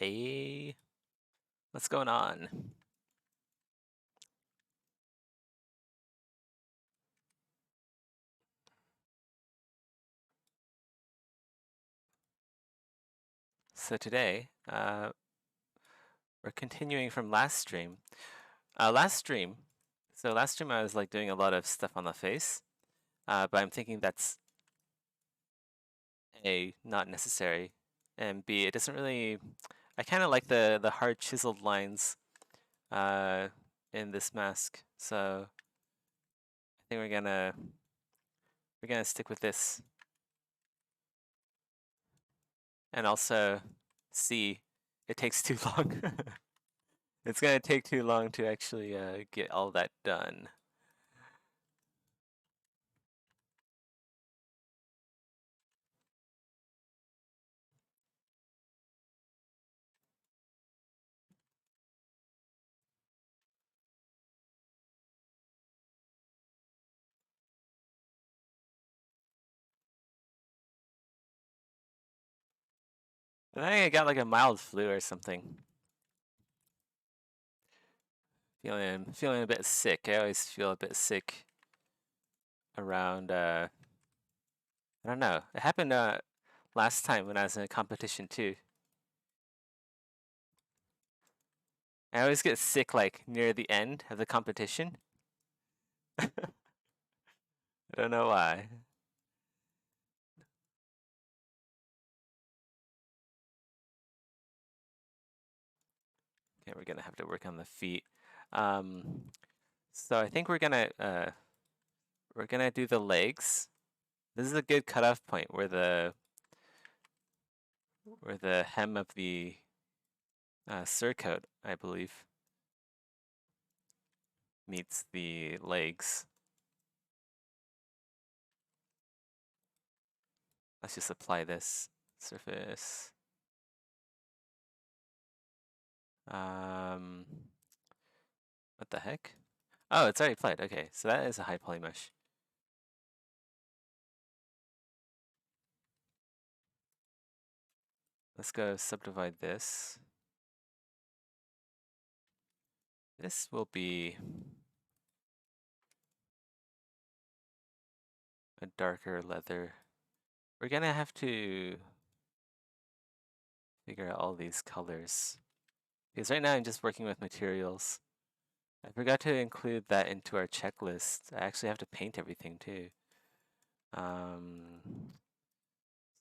Hey, what's going on? So today, we're continuing from last stream. Last stream, last stream I was like doing a lot of stuff on the face, but I'm thinking that's A, not necessary, and B, it doesn't really, I kind of like the hard chiseled lines uh, in this mask, so I think we're gonna stick with this, and also C, it takes too long. It's gonna take too long to actually get all that done. I think I got like a mild flu or something. Feeling a bit sick. I always feel a bit sick around I don't know. It happened last time when I was in a competition too. I always get sick like near the end of the competition. I don't know why. Okay, we're gonna have to work on the feet. Um, so I think we're gonna do the legs. This is a good cutoff point where the hem of the surcoat, I believe, meets the legs. Let's just apply this surface. Um, what the heck? Oh, it's already applied. Okay, so that is a high poly mesh. Let's go subdivide this. This will be a darker leather. We're gonna have to figure out all these colors. Because right now I'm just working with materials. I forgot to include that into our checklist. I actually have to paint everything too. So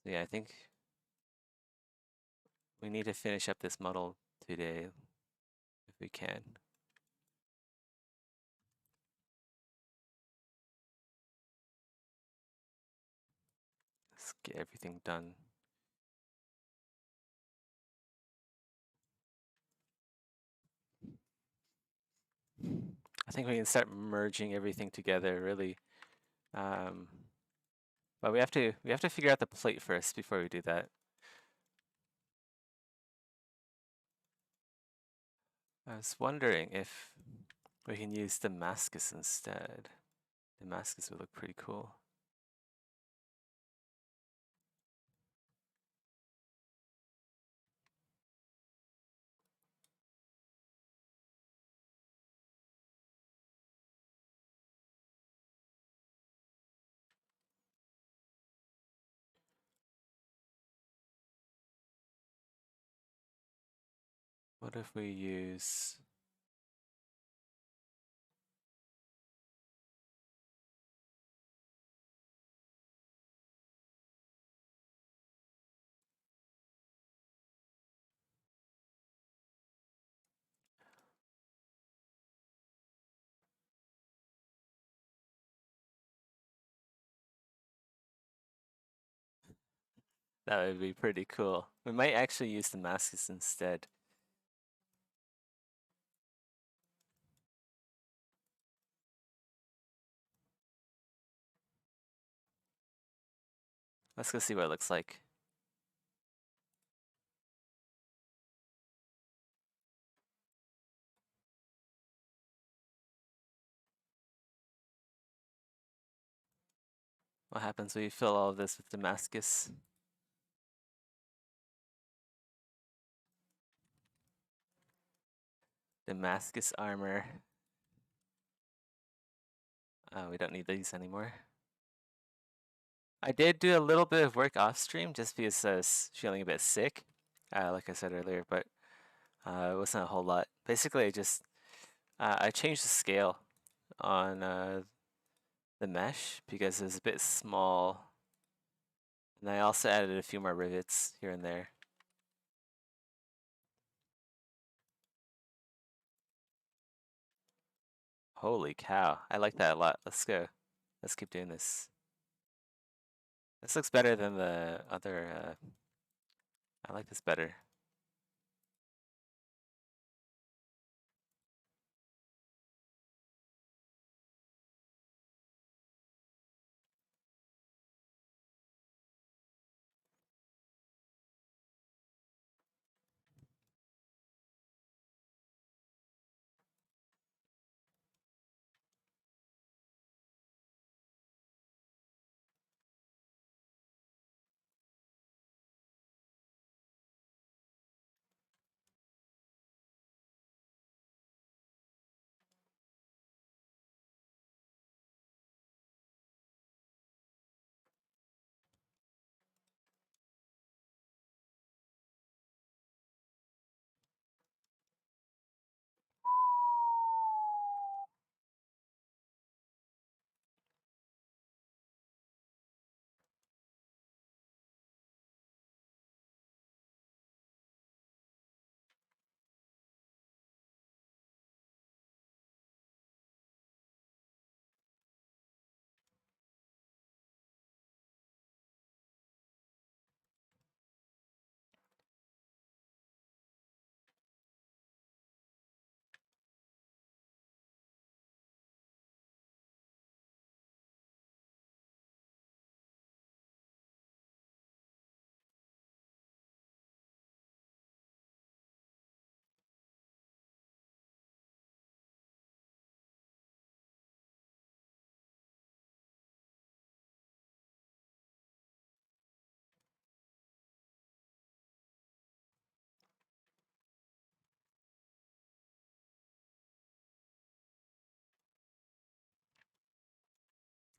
yeah, I think we need to finish up this model today if we can. Let's get everything done. I think we can start merging everything together really. But we have to figure out the plate first before we do that. I was wondering if we can use Damascus instead. Damascus would look pretty cool. What if we use that would be pretty cool. We might actually use Damascus instead. Let's go see what it looks like. What happens when you fill all of this with Damascus? Damascus armor. We don't need these anymore. I did do a little bit of work off stream just because I was feeling a bit sick, like I said earlier, but it wasn't a whole lot. Basically, I changed the scale on the mesh because it was a bit small, and I also added a few more rivets here and there. Holy cow, I like that a lot. Let's go. Let's keep doing this. This looks better than the other. I like this better.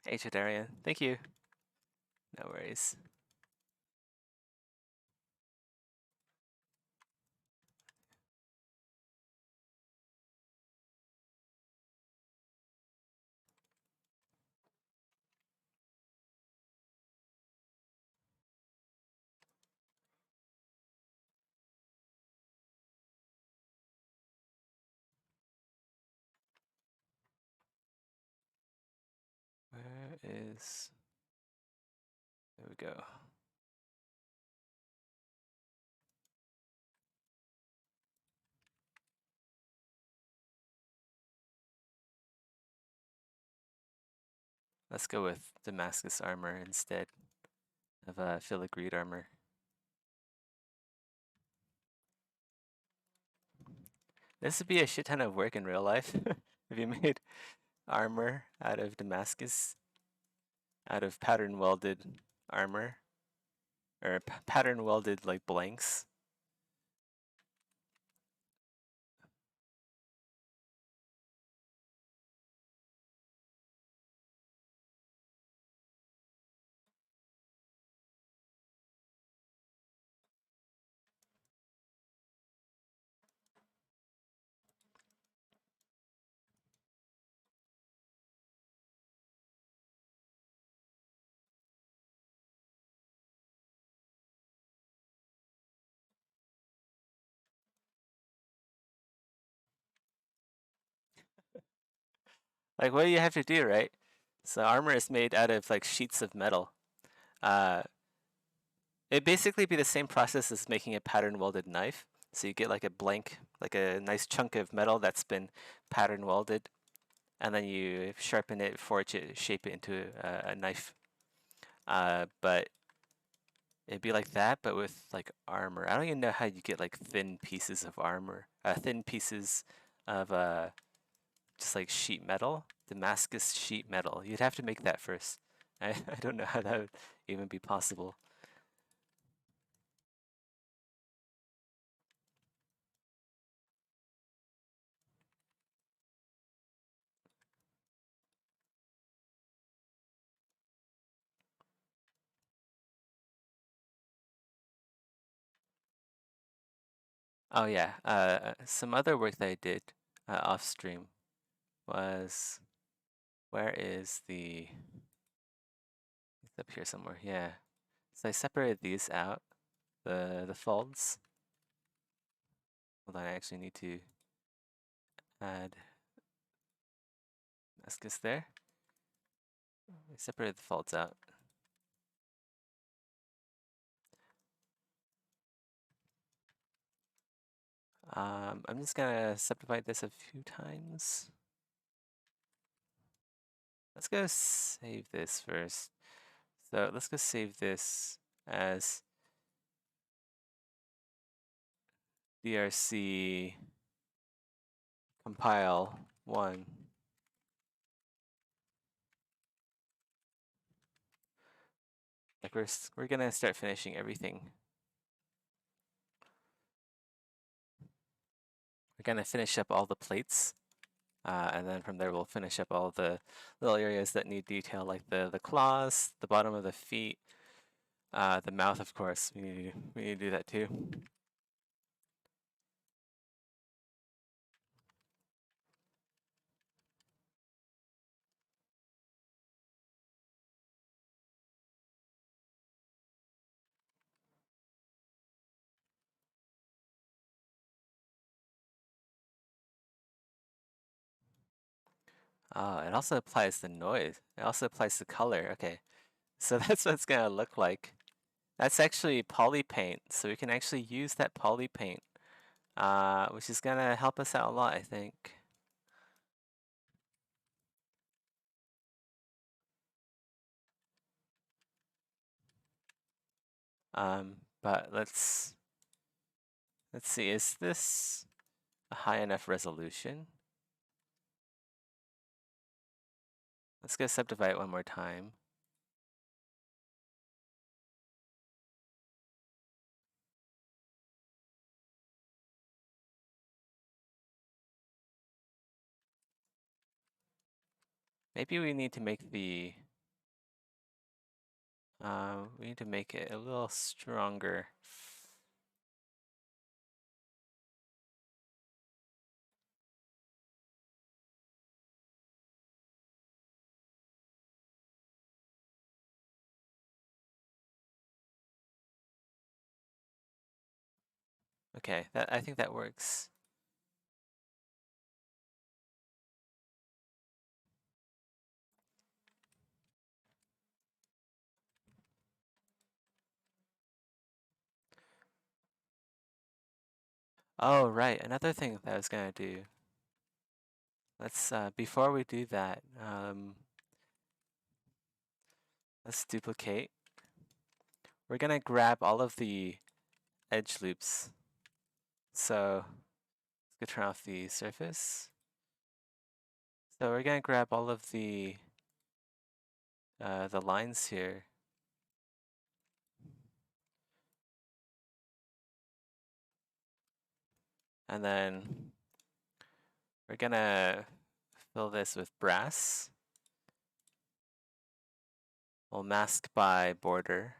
Hey, Chidarian. Thank you. No worries. Where is... There we go. Let's go with Damascus armor instead of filigreed armor. This would be a shit ton of work in real life if you made armor out of Damascus, out of pattern welded armor, or pattern welded like blanks. Like, what do you have to do, right? So armor is made out of like sheets of metal. Uh, It'd basically be the same process as making a pattern welded knife. So you get like a blank, like a nice chunk of metal that's been pattern welded, and then you sharpen it, forge it, shape it into a knife. But it'd be like that, but with like armor. I don't even know how you get like thin pieces of armor, thin pieces of just like sheet metal, Damascus sheet metal. You'd have to make that first. I don't know how that would even be possible. Oh yeah, some other work that I did off stream was, where is the, it's up here somewhere, yeah. So I separated these out, the folds. Hold on, I actually need to add Damascus there. I separated the folds out. I'm just gonna subdivide this a few times. Let's go save this first. So let's go save this as DRC compile 1. Like we're gonna start finishing everything. We're gonna finish up all the plates, and then from there we'll finish up all the little areas that need detail, like the claws, the bottom of the feet, the mouth, of course. We need to do that too. Oh, it also applies the noise. It also applies the color. Okay, so that's what it's gonna look like. That's actually poly paint, so we can actually use that poly paint, which is gonna help us out a lot, I think. But let's see, is this a high enough resolution? Let's go subdivide it one more time. Maybe we need to make the, we need to make it a little stronger. Okay, I think that works. Oh, right, another thing that I was gonna do. Let's, before we do that, let's duplicate. We're gonna grab all of the edge loops. So let's go turn off the surface. So we're gonna grab all of the lines here. And then we're gonna fill this with brass. We'll mask by border.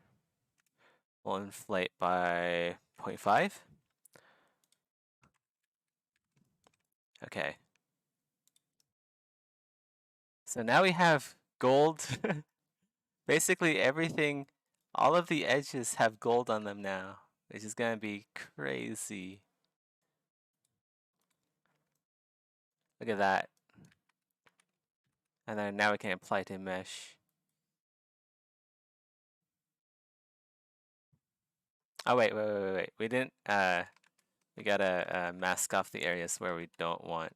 We'll inflate by 0.5. Okay. So now we have gold. Basically everything, all of the edges have gold on them now, which is gonna be crazy. Look at that. And then now we can apply to mesh. Oh wait. We didn't, we gotta mask off the areas where we don't want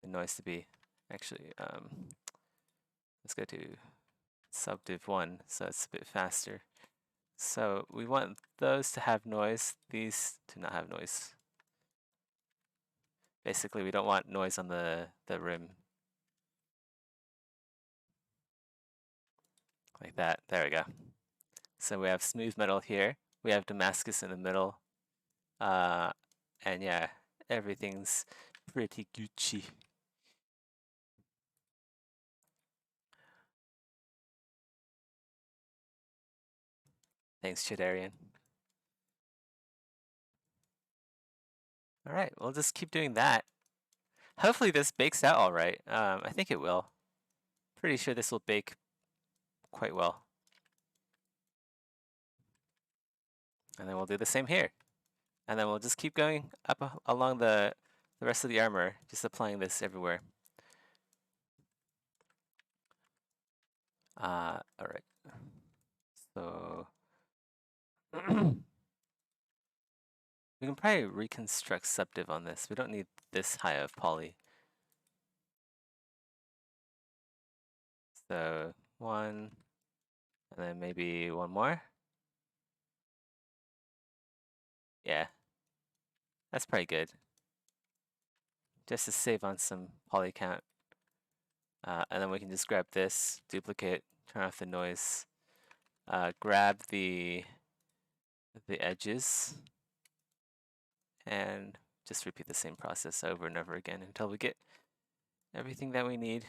the noise to be. Actually, let's go to subdiv 1 so it's a bit faster. So we want those to have noise, these to not have noise. Basically, we don't want noise on the rim. Like that. There we go. So we have smooth metal here. We have Damascus in the middle. And yeah, everything's pretty Gucci. Thanks, Chidarian. All right, we'll just keep doing that. Hopefully this bakes out all right. I think it will. Pretty sure this will bake quite well. And then we'll do the same here. And then we'll just keep going up along the rest of the armor, just applying this everywhere. All right. So we can probably reconstruct subdiv on this. We don't need this high of poly. So 1, and then maybe 1 more. Yeah, that's probably good. Just to save on some poly count. And then we can just grab this, duplicate, turn off the noise, grab the edges, and just repeat the same process over and over again until we get everything that we need.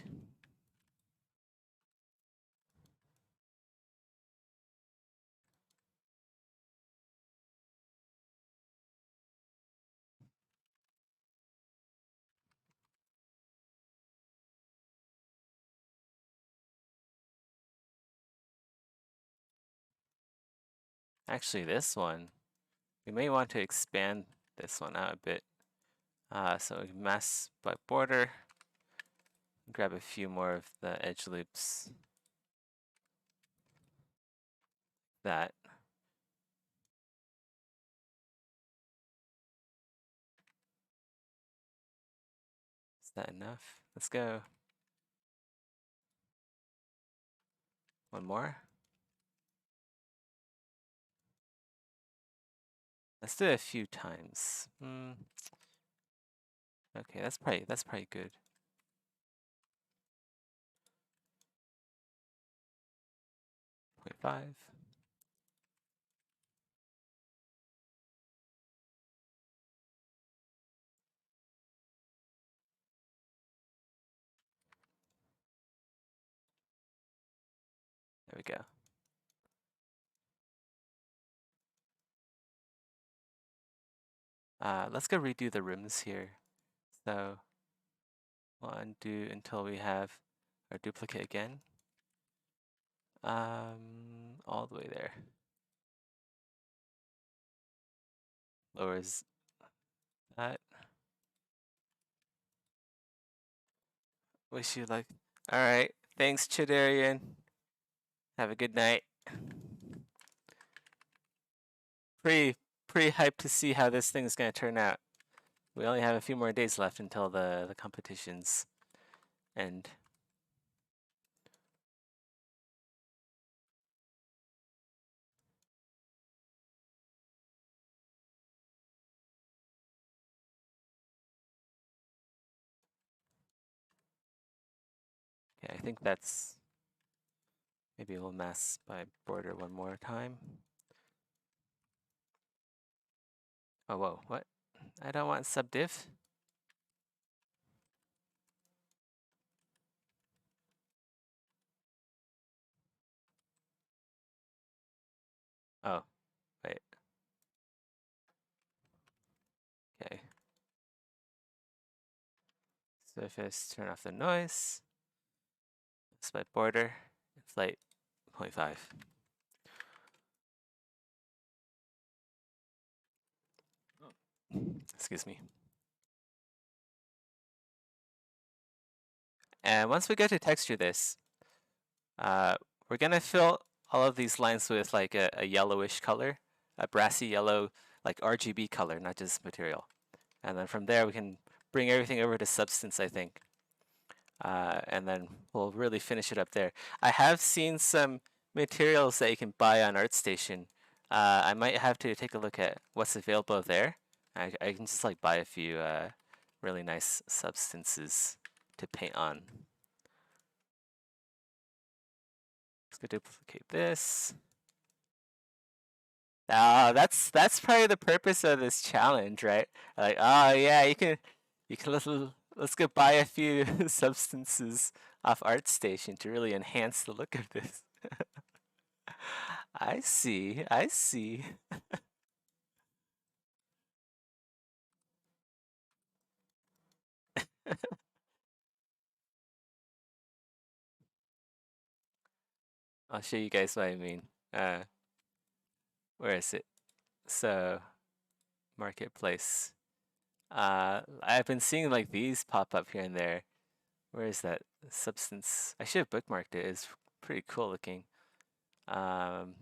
Actually, this one, we may want to expand this one out a bit. So we can mask by border, grab a few more of the edge loops. That. Is that enough? Let's go. One more. Let's do it a few times. Okay, that's probably good. 0.5. There we go. Let's go redo the rims here. So we'll undo until we have our duplicate again. All the way there. Lowers that. Wish you luck. All right. Thanks, Chidarian. Have a good night. Pretty hyped to see how this thing's gonna turn out. We only have a few more days left until the competitions end. Okay, I think that's, maybe we'll mask by border one more time. Oh, whoa, what? I don't want subdiv. Oh, wait. Okay. Surface, turn off the noise. Split border, inflate 0.5. Excuse me. And once we go to texture this, we're gonna fill all of these lines with like a yellowish color, a brassy yellow, like RGB color, not just material. And then from there, we can bring everything over to substance, I think. And then we'll really finish it up there. I have seen some materials that you can buy on ArtStation. I might have to take a look at what's available there. I can just like buy a few really nice substances to paint on. Let's go duplicate this. That's probably the purpose of this challenge, right? Like, oh yeah, you can let's go buy a few substances off ArtStation to really enhance the look of this. I see. I'll show you guys what I mean. Where is it? So, marketplace. I've been seeing like these pop up here and there. Where is that substance? I should have bookmarked it. It's pretty cool looking. Um,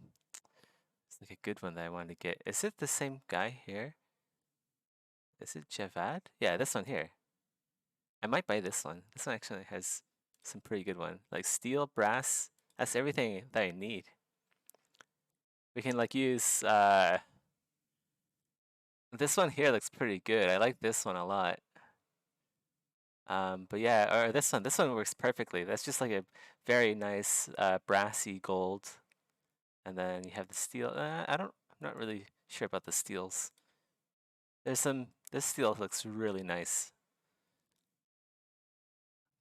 it's like a good one that I wanted to get. Is it the same guy here? Is it Javad? Yeah, this one here. I might buy this one. This one actually has some pretty good one. Like steel, brass. That's everything that I need. We can like use this one here looks pretty good. I like this one a lot. But yeah, or this one. This one works perfectly. That's just like a very nice brassy gold. And then you have the steel. I'm not really sure about the steels. There's some, this steel looks really nice.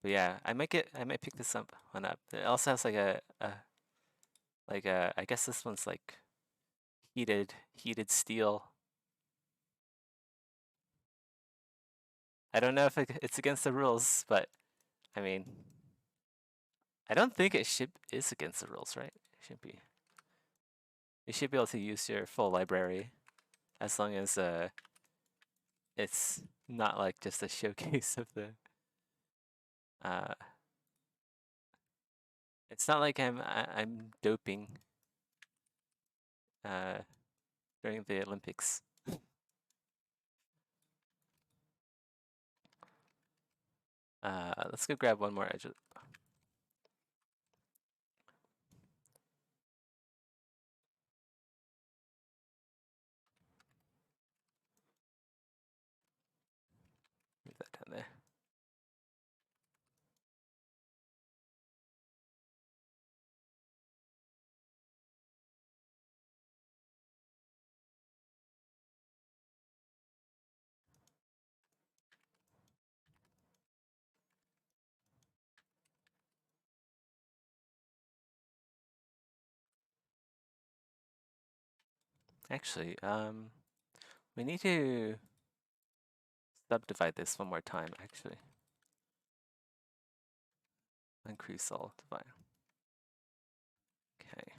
But yeah, I might pick this up one up. It also has like I guess this one's like heated steel. I don't know if it's against the rules, but I mean, I don't think is against the rules, right? It shouldn't be. You should be able to use your full library as long as it's not like just a showcase of the uh it's not like I'm doping uh during the Olympics. Let's go grab one more edge. Move that down there. Actually, we need to subdivide this one more time, actually. Increase all divide. Okay.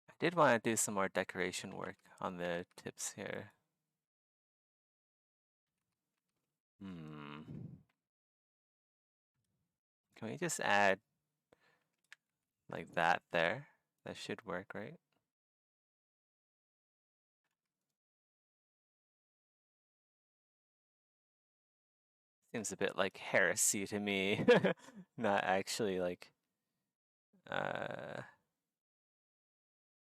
I did want to do some more decoration work on the tips here. Hmm. Can we just add like that there? That should work, right? Seems a bit like heresy to me. Not actually like uh,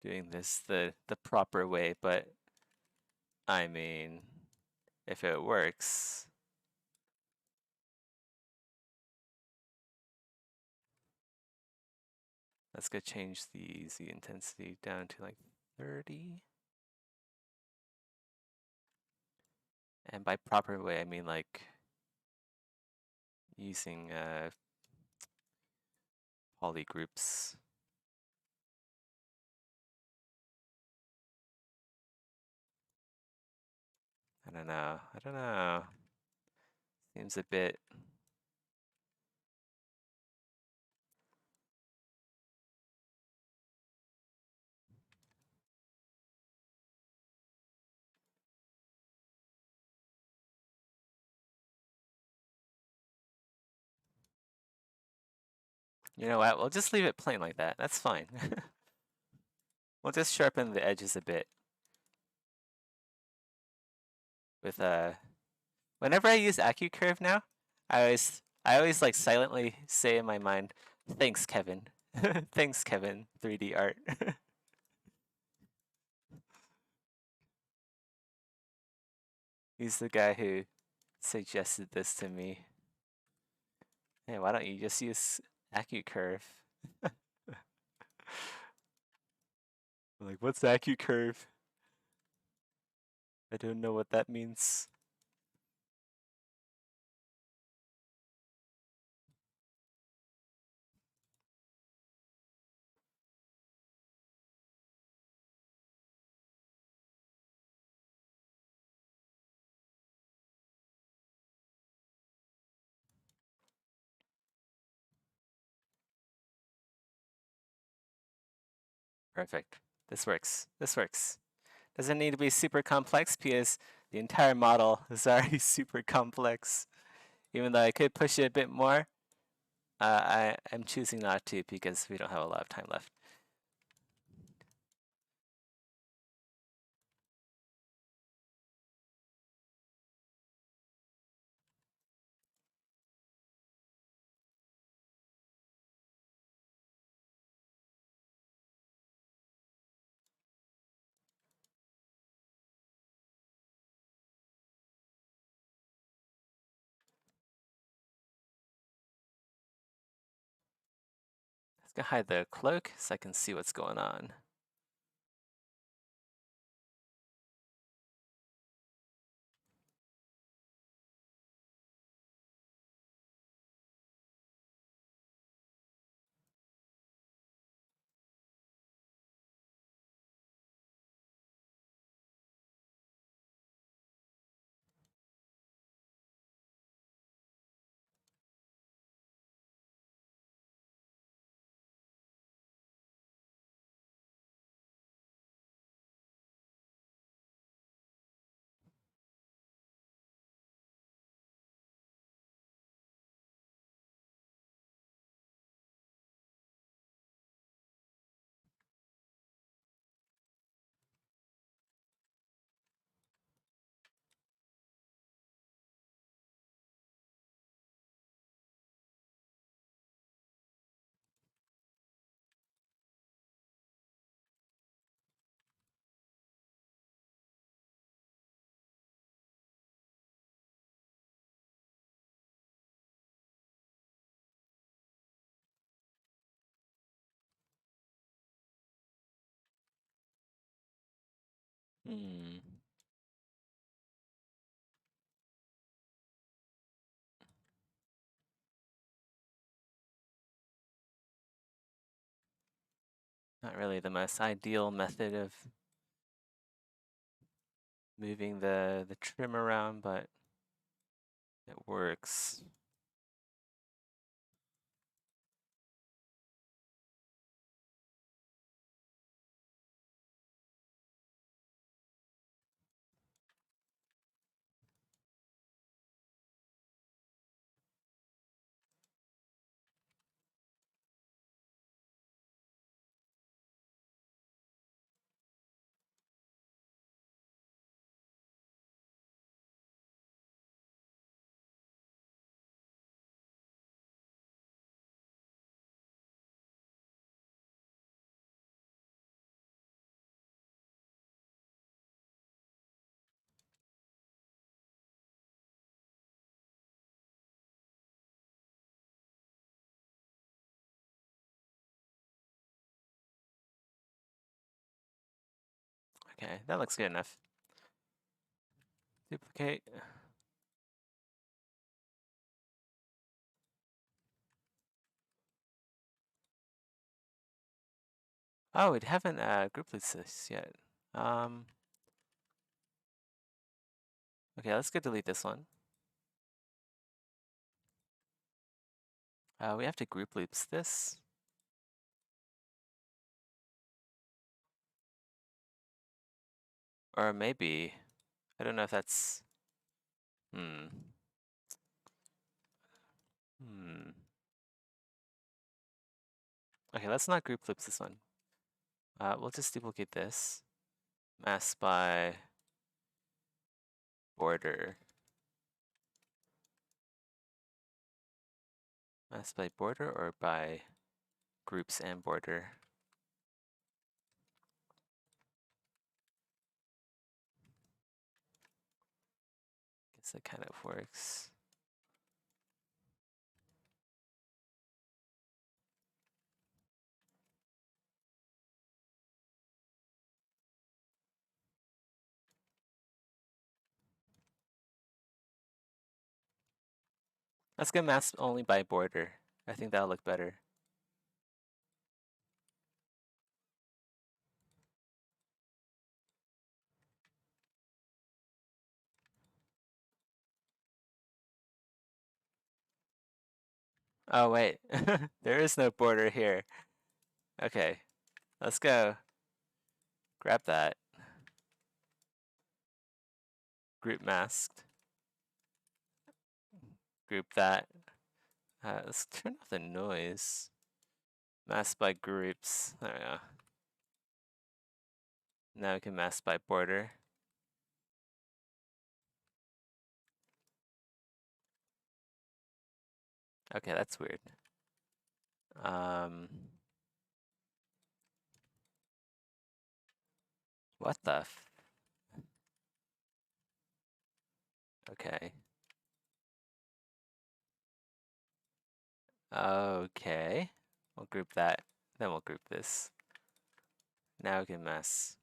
doing this the proper way, but I mean, if it works. Let's go change the Z intensity down to like 30. And by proper way, I mean like using poly groups. I don't know. I don't know. Seems a bit. You know what? We'll just leave it plain like that. That's fine. We'll just sharpen the edges a bit with whenever I use AccuCurve now, I always like silently say in my mind, "Thanks, Kevin." Thanks, Kevin. 3D art. He's the guy who suggested this to me. Hey, why don't you just use AccuCurve? Like, what's AccuCurve? I don't know what that means. Perfect. This works. This works. Doesn't need to be super complex because the entire model is already super complex. Even though I could push it a bit more, I'm choosing not to because we don't have a lot of time left. Let's go hide the cloak so I can see what's going on. Hmm. Not really the most ideal method of moving the trim around, but it works. Okay, that looks good enough. Duplicate. Oh, we haven't group this yet. Um, okay, let's go delete this one. We have to group loops this. Or maybe, I don't know if that's, hmm. Okay, let's not group loops this one. We'll just duplicate this. Mask by border. Mask by border or by groups and border? Guess that kind of works. Let's go mask only by border. I think that'll look better. Oh, wait. There is no border here. Okay, let's go. Grab that. Group masked. Group that. Let's turn off the noise. Mask by groups. There we go. Now we can mask by border. Okay, that's weird. What the okay. Okay. We'll group that. Then we'll group this. Now we can mask.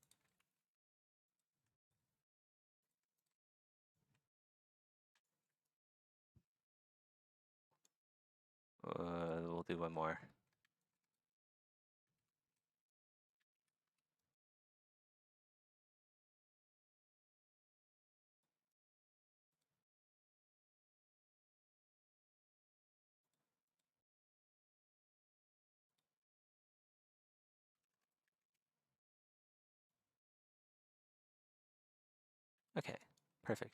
We'll do one more. Okay, perfect.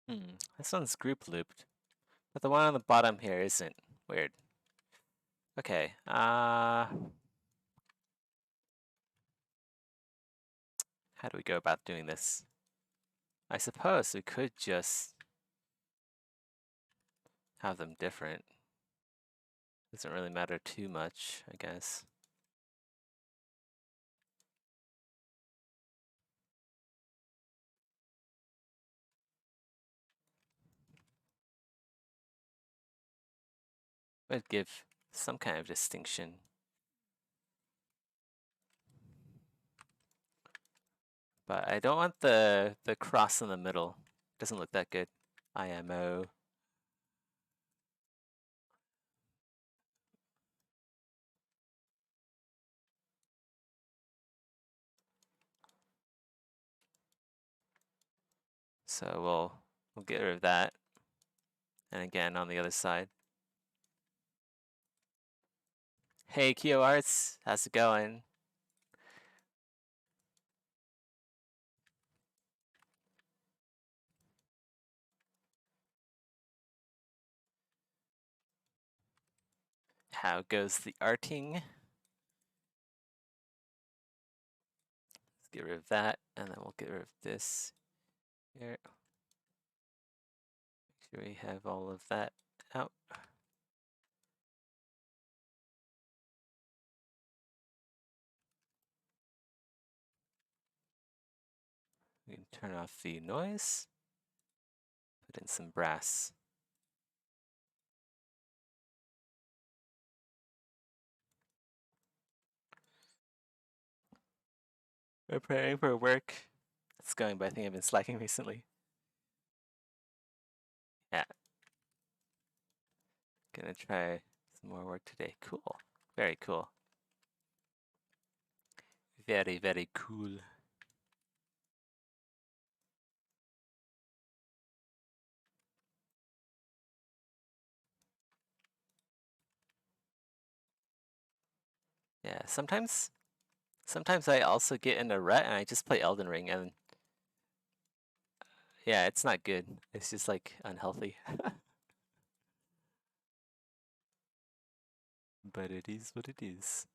This one's group looped, but the one on the bottom here isn't. Weird. Okay, how do we go about doing this? I suppose we could just have them different. Doesn't really matter too much, I guess. Would give some kind of distinction. But I don't want the cross in the middle. Doesn't look that good. IMO. So we'll get rid of that. And again on the other side. Hey Kyo Arts, how's it going? How goes the arting? Let's get rid of that, and then we'll get rid of this here. Make sure we have all of that out. We can turn off the noise, put in some brass. Preparing for work. It's going, but I think I've been slacking recently. Yeah. Gonna try some more work today. Cool. Very cool. Very, very cool. Yeah, sometimes I also get in a rut and I just play Elden Ring and yeah, it's not good. It's just like unhealthy. But it is what it is.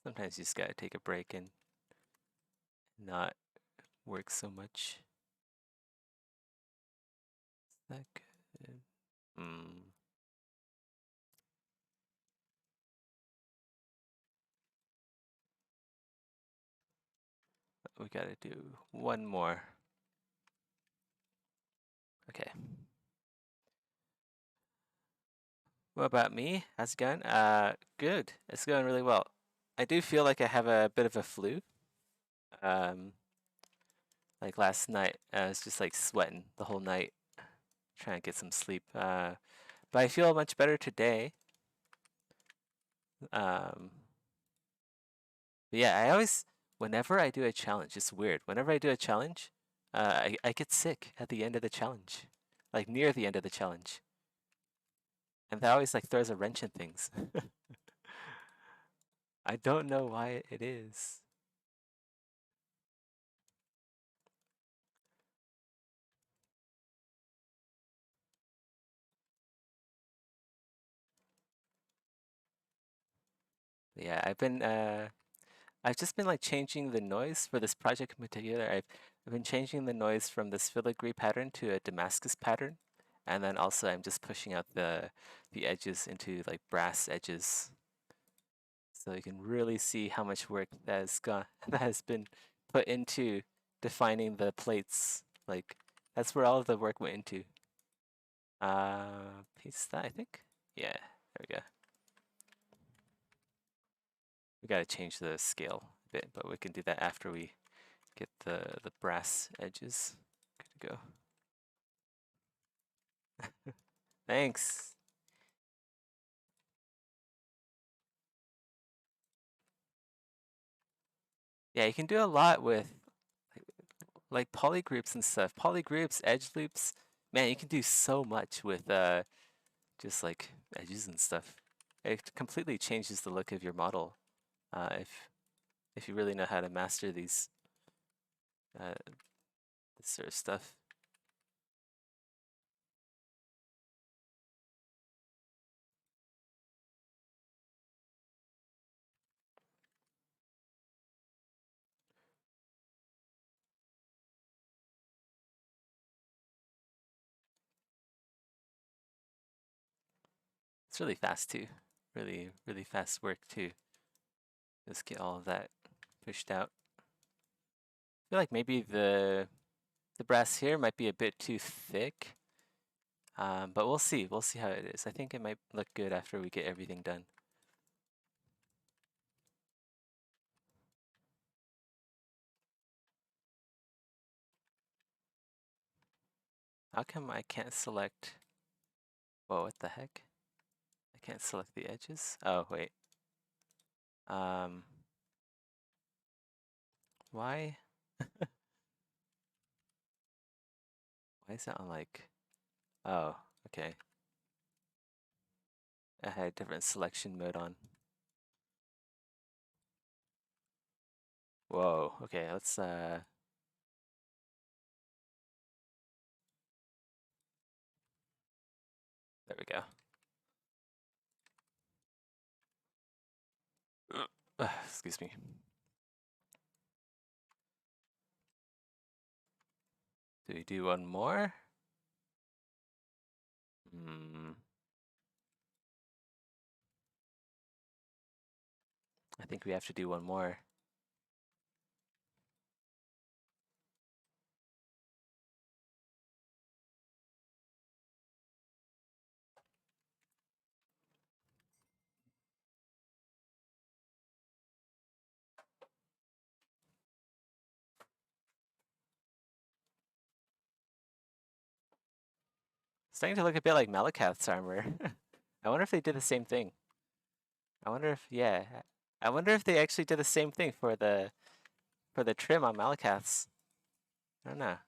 Sometimes you just gotta take a break and not work so much. Is that good? We gotta do one more. Okay. What about me? How's it going? Good. It's going really well. I do feel like I have a bit of a flu. Like last night, I was just like sweating the whole night, trying to get some sleep. But I feel much better today. But yeah, whenever I do a challenge, it's weird. Whenever I do a challenge, I get sick at the end of the challenge, like near the end of the challenge. And that always like throws a wrench in things. I don't know why it is. Yeah, I've just been like changing the noise for this project in particular. I've been changing the noise from this filigree pattern to a Damascus pattern, and then also I'm just pushing out the edges into like brass edges, so you can really see how much work that has gone that has been put into defining the plates. Like that's where all of the work went into. Paste that I think. Yeah, there we go. We gotta change the scale a bit, but we can do that after we get the brass edges. Good to go. Thanks. Yeah, you can do a lot with like polygroups and stuff. Polygroups, edge loops. Man, you can do so much with just like edges and stuff. It completely changes the look of your model if you really know how to master these this sort of stuff. It's really fast too. Really, really fast work too. Just get all of that pushed out. I feel like maybe the brass here might be a bit too thick. But we'll see. We'll see how it is. I think it might look good after we get everything done. How come I can't select... Whoa, what the heck? I can't select the edges? Oh, wait. Why? Why is that on like... Oh, okay. I had a different selection mode on. Whoa, okay, let's there we go. Excuse me. Do we do one more? I think we have to do one more. Starting to look a bit like Malakath's armor. I wonder if they did the same thing. I wonder if, yeah. I wonder if they actually did the same thing for the trim on Malakath's. I don't know.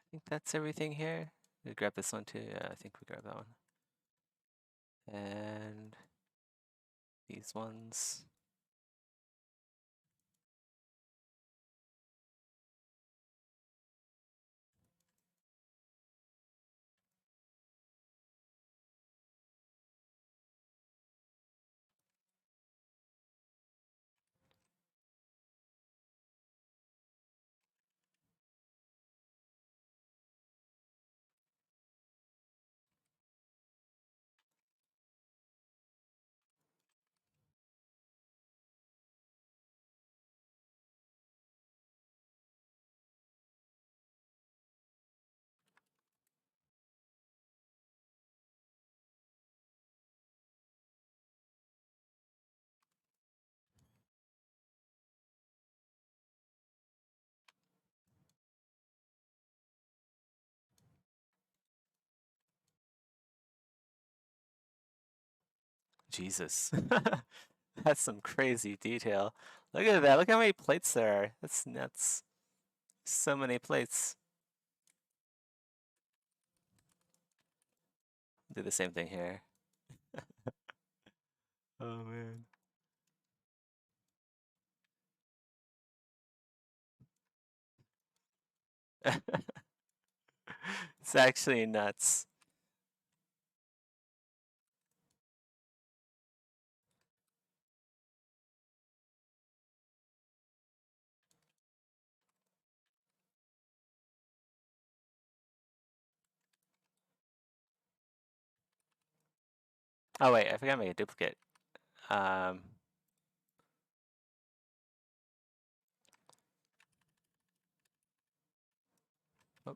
I think that's everything here. We grab this one too. Yeah, I think we grab that one. And these ones. Jesus. That's some crazy detail. Look at that. Look how many plates there are. That's nuts. So many plates. Do the same thing here. Oh man. It's actually nuts. Oh wait, I forgot to make a duplicate. Um, oh,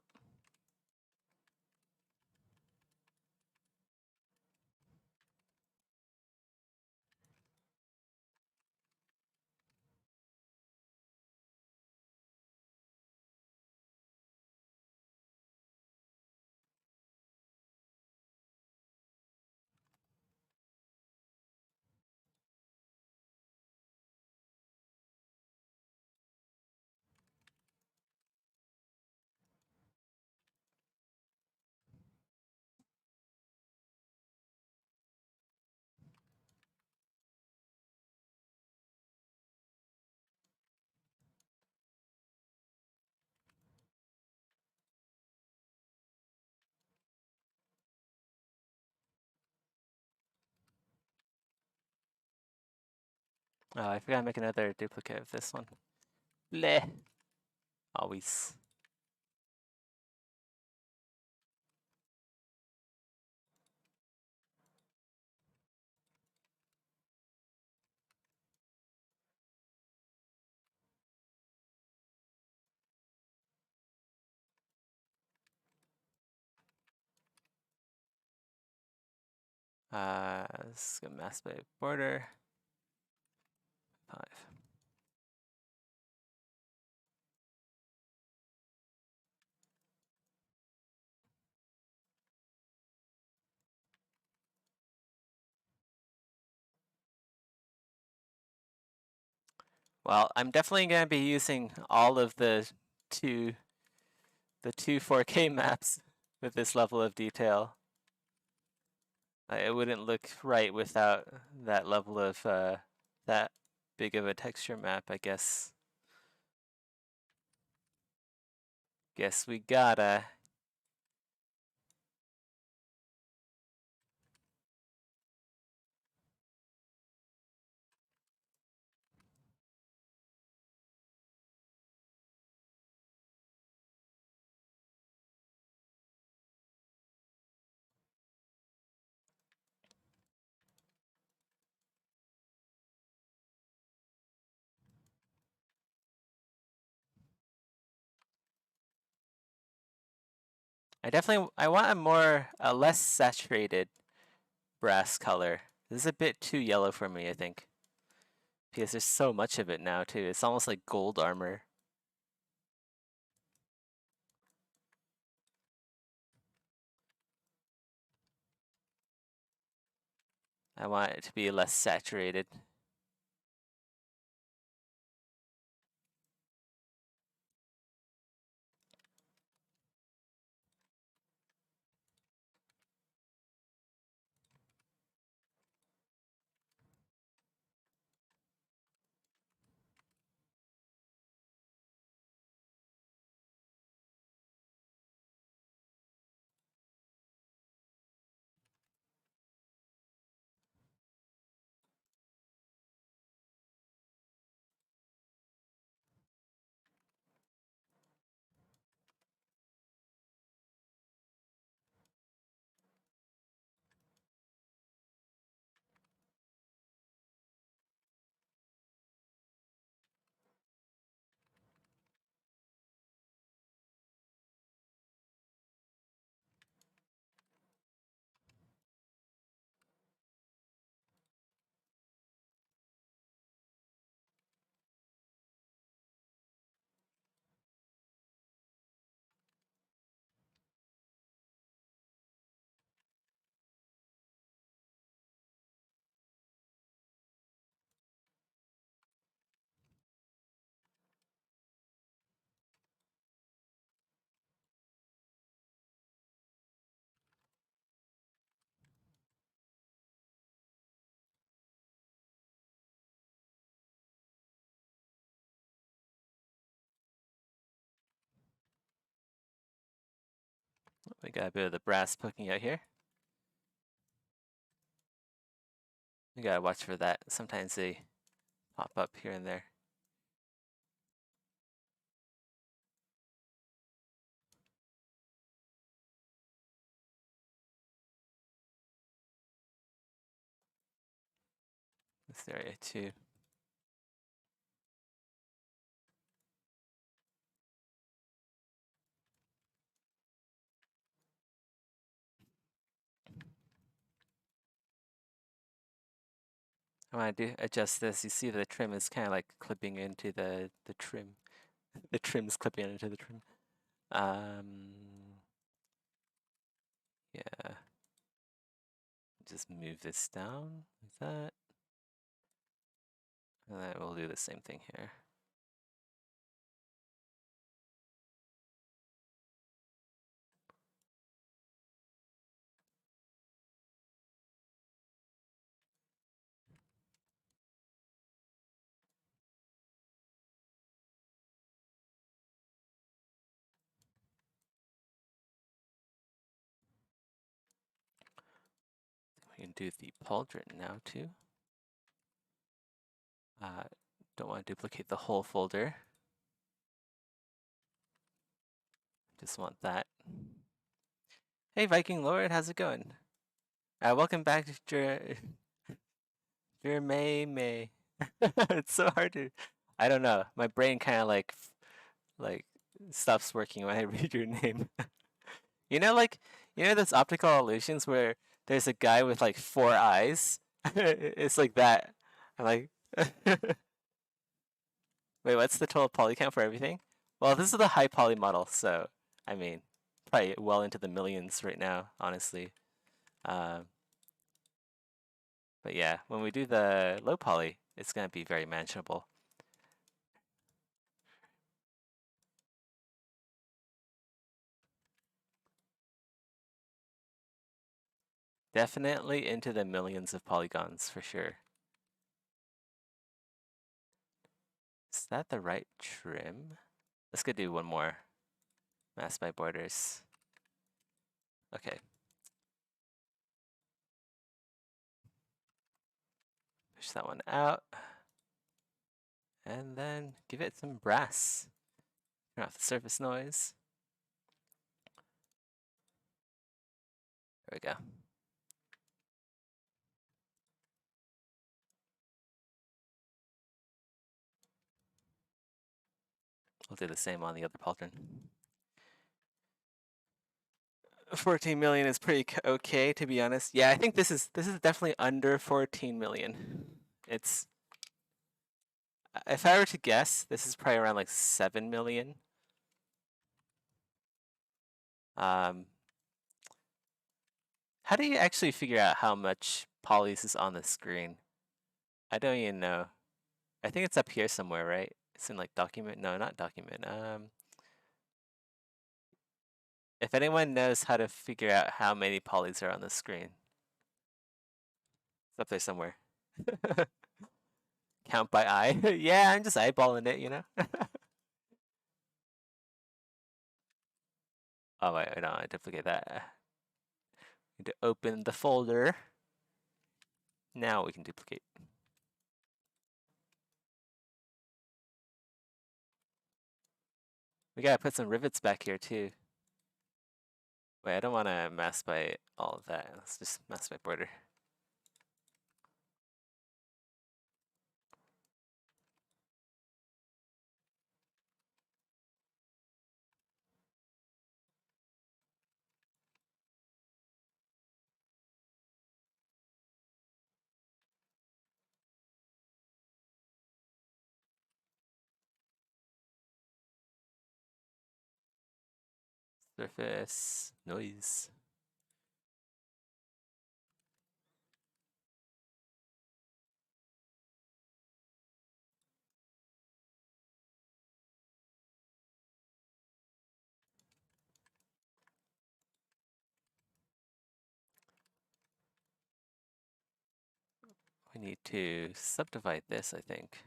I forgot to make another duplicate of this one. Bleh. Always. This is gonna mask by border. 5. Well, I'm definitely gonna be using all of two the two 4K maps with this level of detail. It wouldn't look right without that level of that big of a texture map, I guess. Guess we gotta. I want a less saturated brass color. This is a bit too yellow for me, I think. Because there's so much of it now too. It's almost like gold armor. I want it to be less saturated. We got a bit of the brass poking out here. We gotta watch for that. Sometimes they pop up here and there. this area too. When I do adjust this, you see the trim is kind of like clipping into the trim. The trim's clipping into the trim. Yeah. Just move this down like that. And then we'll do the same thing here. We can do the pauldron now too. Don't want to duplicate the whole folder. Just want that. Hey Viking Lord, how's it going? Welcome back to May. It's so hard to. I don't know. My brain kind of like stops working when I read your name. Like those optical illusions where there's a guy with like 4 eyes. It's like that. I'm like, wait, what's the total poly count for everything? Well, this is the high poly model, so I mean, probably well into the millions right now, honestly. But yeah, when we do the low poly, it's gonna be very manageable. Definitely into the millions of polygons for sure. Is that the right trim? Let's go do one more. Mask by borders. Okay. Push that one out. And then give it some brass. Turn off the surface noise. There we go. We'll do the same on the other pauldron. 14 million is pretty okay, to be honest. Yeah, I think this is definitely under 14 million. It's, if I were to guess, this is probably around like 7 million. How do you actually figure out how much polys is on the screen? I don't even know. I think it's up here somewhere, right? It's in like document. No, not document. If anyone knows how to figure out how many polys are on the screen, it's up there somewhere. Count by eye. Yeah, I'm just eyeballing it. Oh wait, no, I duplicate that. Need to open the folder. Now we can duplicate. We gotta put some rivets back here too. Wait, I don't want to mask by all of that. Let's just mask by border. Surface noise. We need to subdivide this, I think.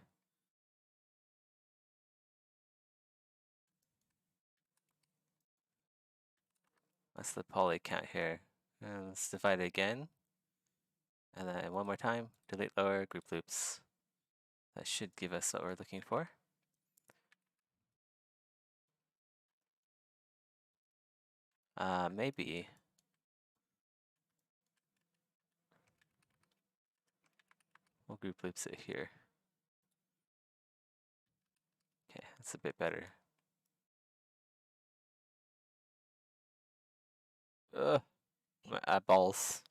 That's the poly count here. And let's divide it again. And then one more time, delete lower, group loops. That should give us what we're looking for. Maybe. We'll group loops it here. Okay, that's a bit better. Ugh, my eyeballs.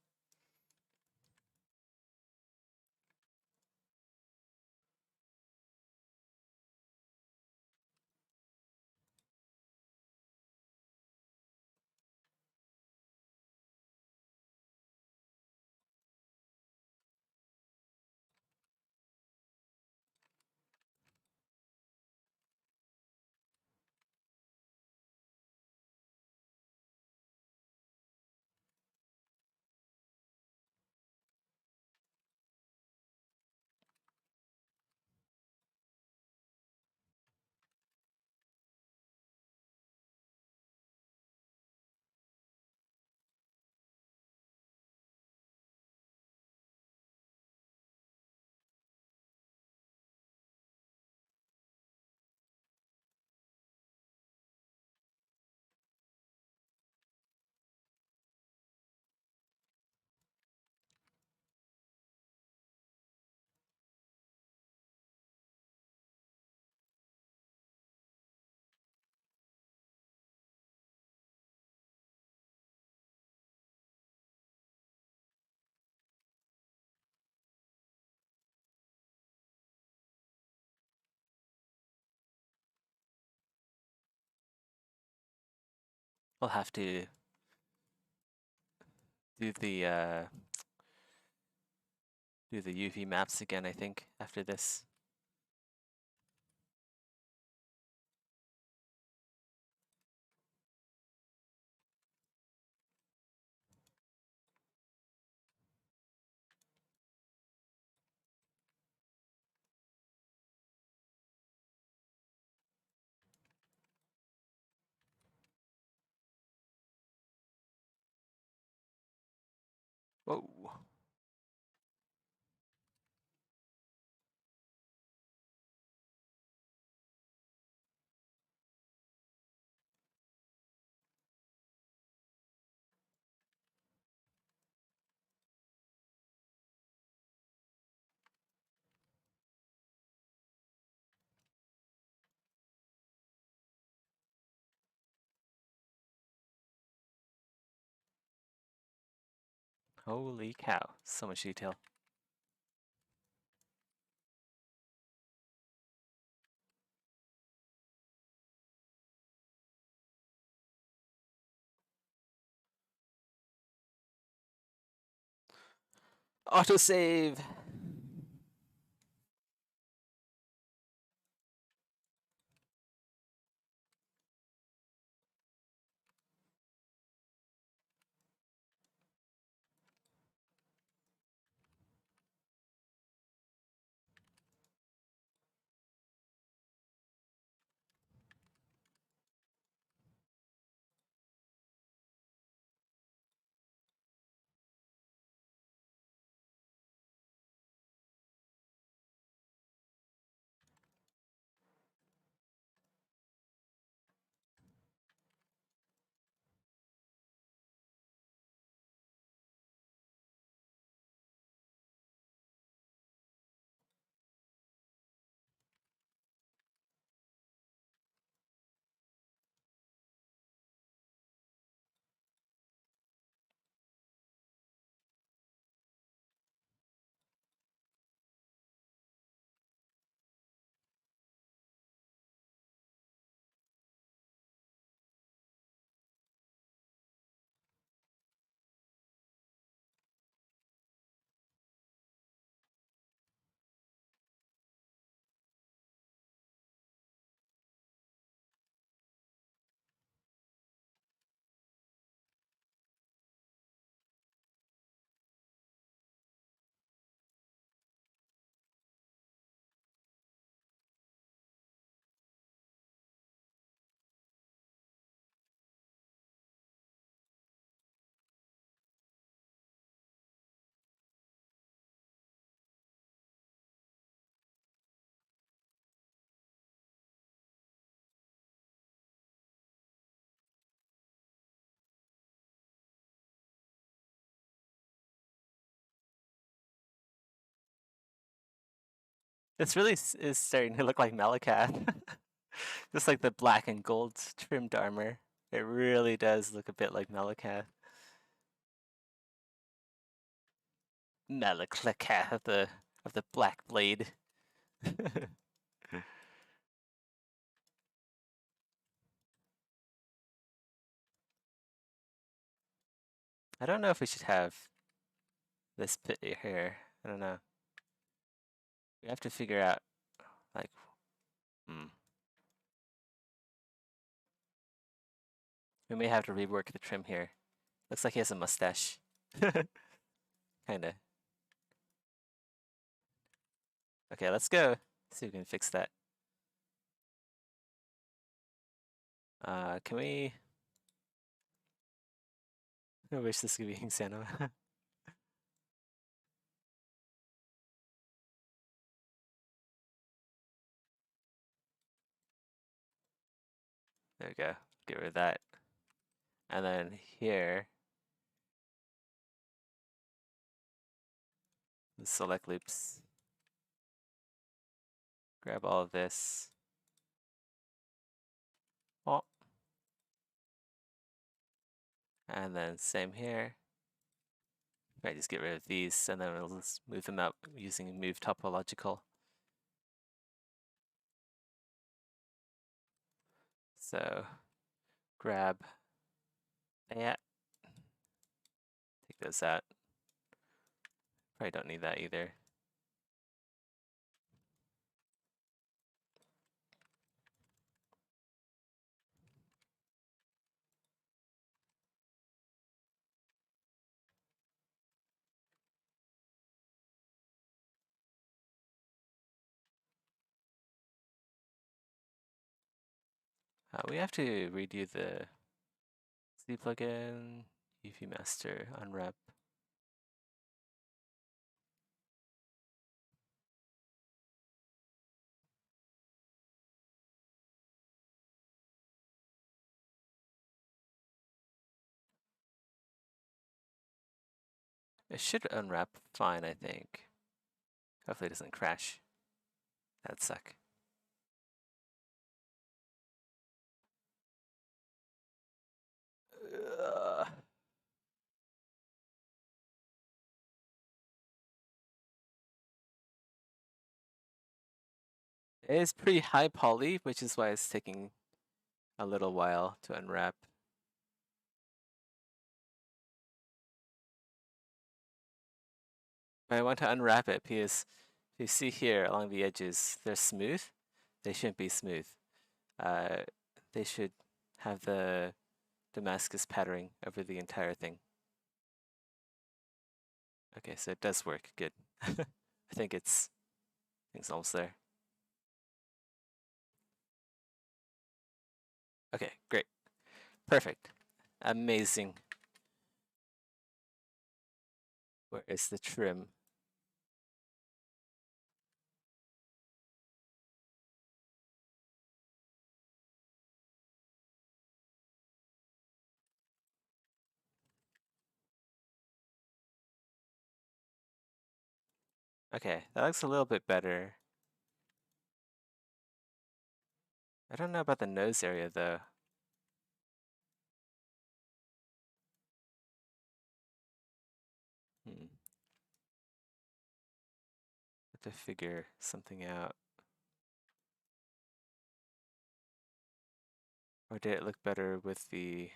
We'll have to do the UV maps again, I think, after this. Whoa. Holy cow, so much detail. Autosave! This really is starting to look like Malakath. Just like the black and gold trimmed armor. It really does look a bit like Malakath. Malakath of the Black Blade. I don't know if we should have this pit here. I don't know. We have to figure out, like, hmm. We may have to rework the trim here. Looks like he has a mustache. Kinda. Okay, let's go. See if we can fix that. Can we? I wish this could be Santa. There we go. Get rid of that. And then here, the select loops. Grab all of this. Oh. And then same here. Right, just get rid of these, and then we'll just move them out using move topological. So grab that. Take those out. Probably don't need that either. We have to redo the C plugin, UV master, unwrap. It should unwrap fine, I think. Hopefully it doesn't crash. That'd suck. It is pretty high poly, which is why it's taking a little while to unwrap. But I want to unwrap it because if you see here along the edges, they're smooth. They shouldn't be smooth. They should have the Damascus patterning over the entire thing. Okay, so it does work. Good. I think it's almost there. Okay, great. Perfect. Amazing. Where is the trim? Okay, that looks a little bit better. I don't know about the nose area though. Hmm. Have to figure something out. Or did it look better with the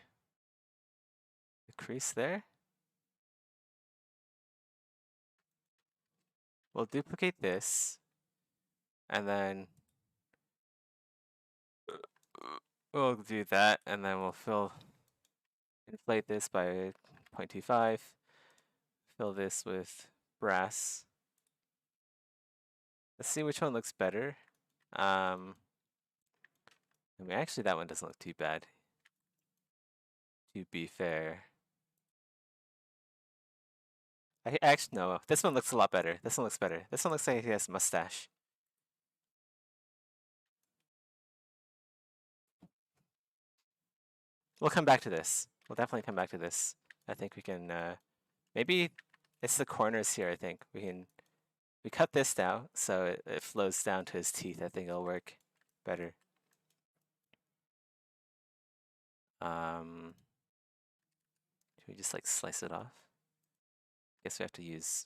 crease there? We'll duplicate this, and then we'll do that, and then we'll inflate this by 0.25, fill this with brass. Let's see which one looks better. I mean, actually, that one doesn't look too bad, to be fair. Actually, no, this one looks a lot better. This one looks better. This one looks like he has a mustache. We'll come back to this. We'll definitely come back to this. I think we can, maybe it's the corners here, I think. We we cut this down so it flows down to his teeth. I think it'll work better. Should we just like slice it off? Guess we have to use,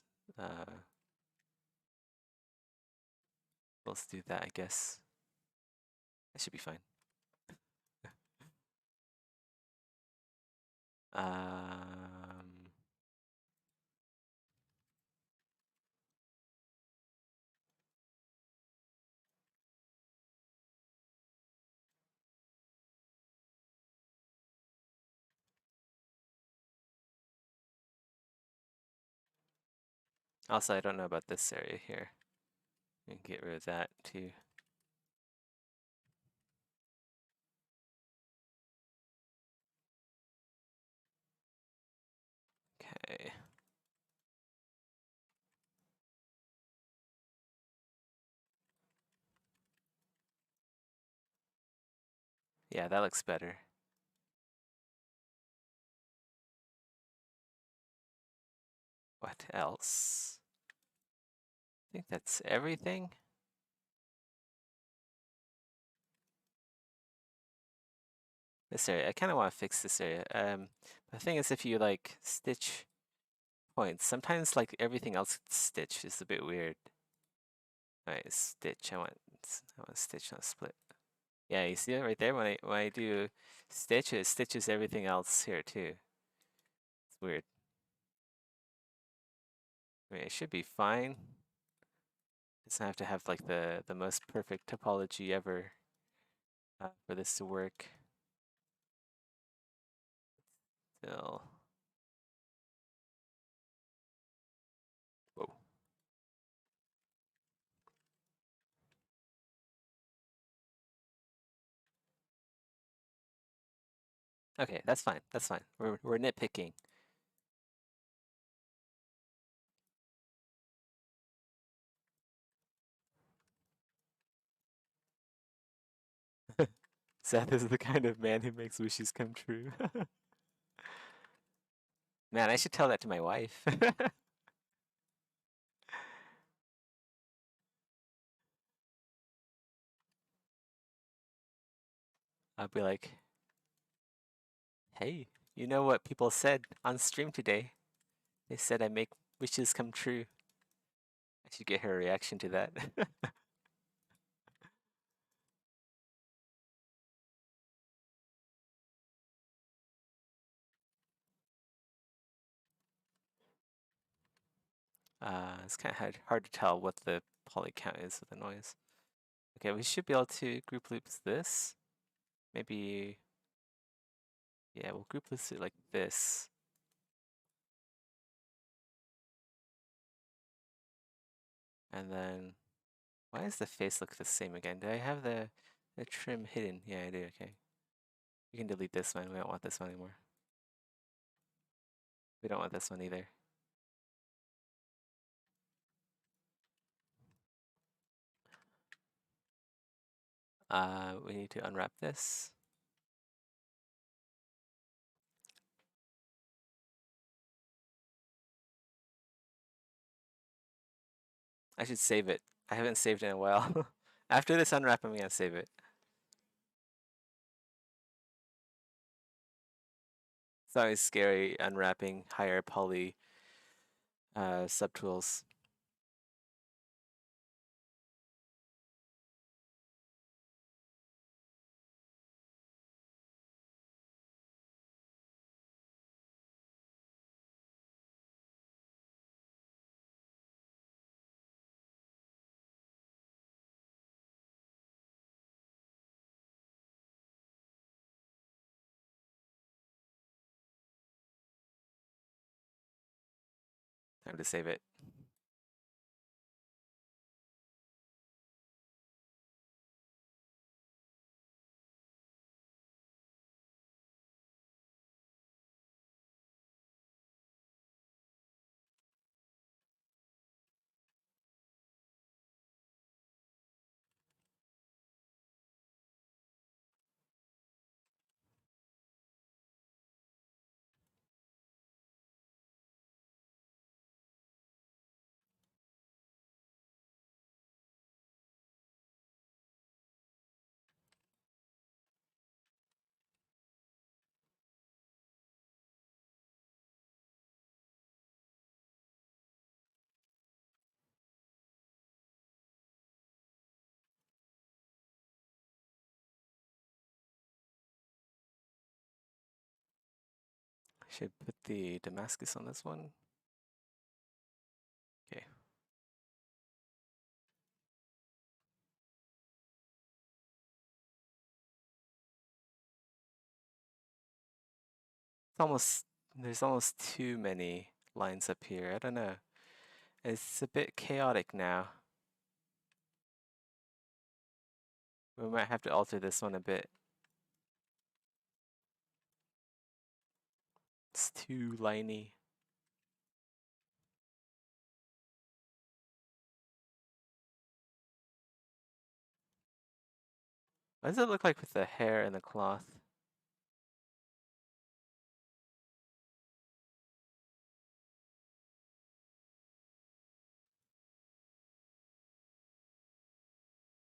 let's do that, I guess. That should be fine. Um, Also, I don't know about this area here. We can get rid of that too. Okay. Yeah, that looks better. What else? I think that's everything. This area, I kind of want to fix this area. The thing is, if you like stitch points, sometimes like everything else stitch is a bit weird. All right, stitch. I want stitch, not split. Yeah, you see it right there. When I do stitch, it stitches everything else here too. It's weird. I mean, it should be fine. It doesn't have to have like the most perfect topology ever for this to work. Still. Whoa. Okay, that's fine. That's fine. We're nitpicking. Seth is the kind of man who makes wishes come true. Man, I should tell that to my wife. I'll be like, hey, you know what people said on stream today? They said I make wishes come true. I should get her reaction to that. It's kind of hard to tell what the poly count is with the noise. Okay, we should be able to group loops this. Maybe, yeah, we'll group loops it like this. And then, why does the face look the same again? Do I have the trim hidden? Yeah, I do, okay. You can delete this one, we don't want this one anymore. We don't want this one either. We need to unwrap this. I should save it. I haven't saved it in a while. After this unwrap, I'm gonna save it. It's always scary unwrapping higher poly subtools. Time to save it. Should put the Damascus on this one. Okay. There's almost too many lines up here. I don't know. It's a bit chaotic now. We might have to alter this one a bit. It's too liney. What does it look like with the hair and the cloth?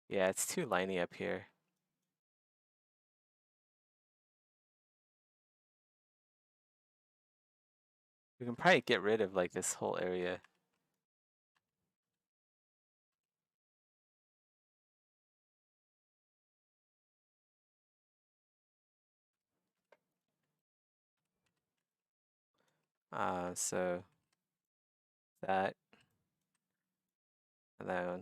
Yeah, it's too liney up here. We can probably get rid of like this whole area. So that and then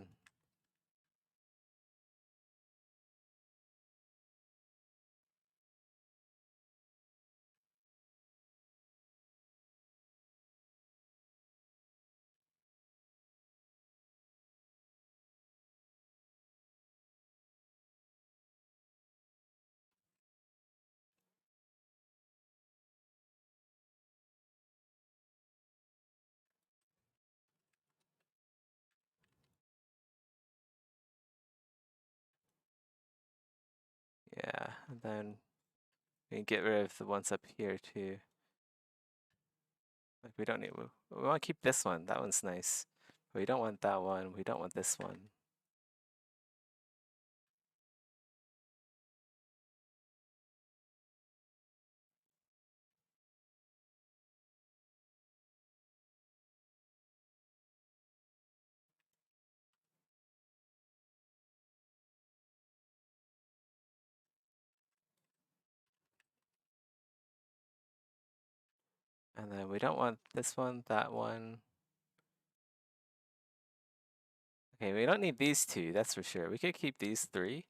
yeah, and then we can get rid of the ones up here too. Like we don't need. We want to keep this one. That one's nice. We don't want that one. We don't want this one. And then we don't want this one, that one. Okay, we don't need these two, that's for sure. We could keep these three,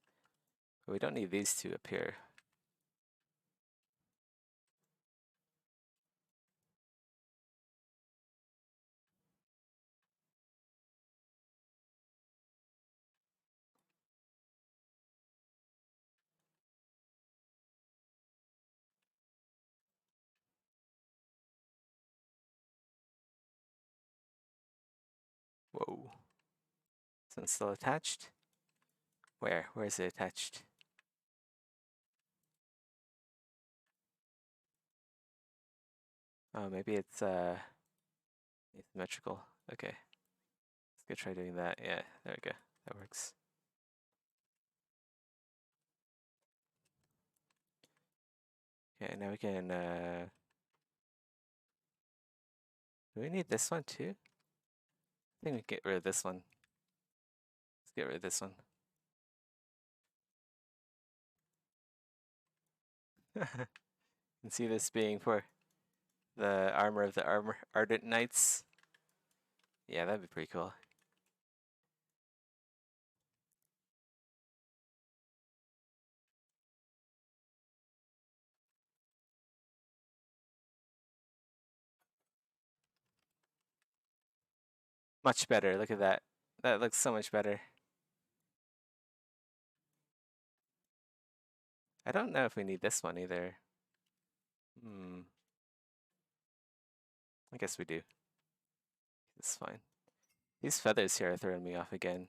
but we don't need these two up here. Whoa. Is it still attached? Where? Where is it attached? Oh, maybe it's asymmetrical. Okay. Let's go try doing that. Yeah, there we go. That works. Okay, now we can do we need this one too? I think we get rid of this one. Let's get rid of this one. You can see this being for the armor of the Ardent Knights. Yeah, that'd be pretty cool. Much better. Look at that. That looks so much better. I don't know if we need this one either. Hmm. I guess we do. It's fine. These feathers here are throwing me off again.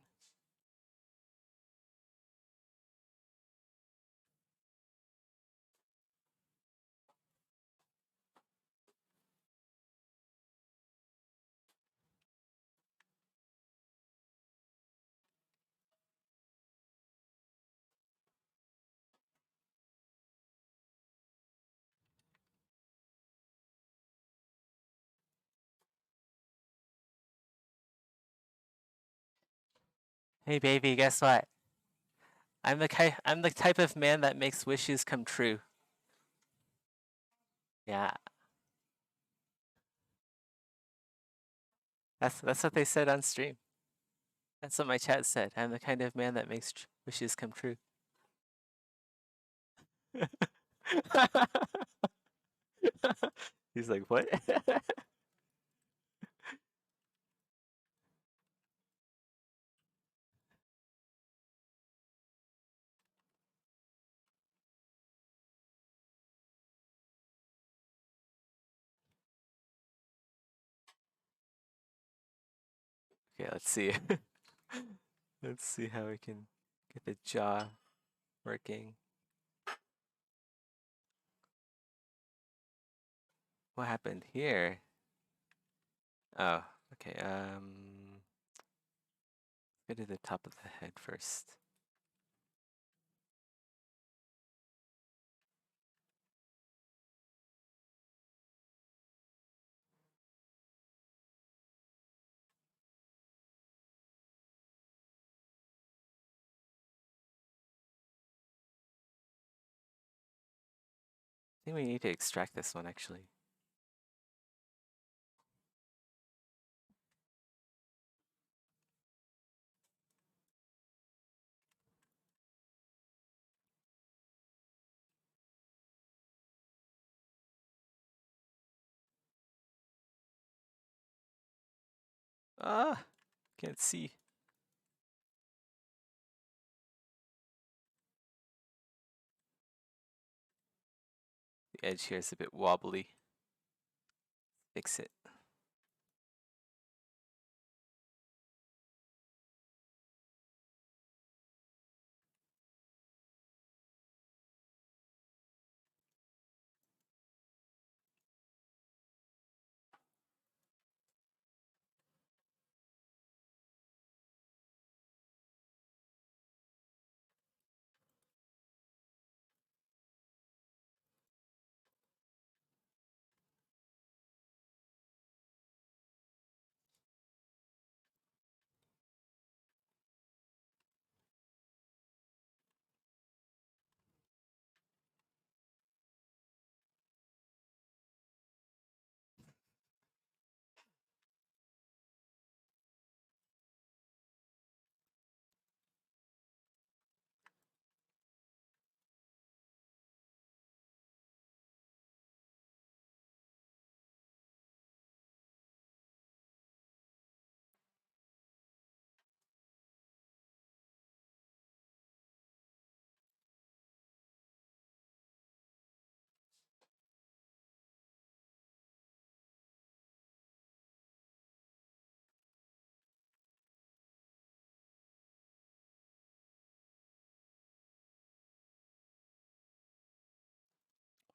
Hey baby, guess what? I'm the type of man that makes wishes come true. Yeah. That's what they said on stream. That's what my chat said. I'm the kind of man that makes wishes come true. He's like, what? Okay, let's see. Let's see how we can get the jaw working. What happened here? Oh, okay. Go to the top of the head first. I think we need to extract this one actually. Ah, can't see. The edge here is a bit wobbly. Fix it.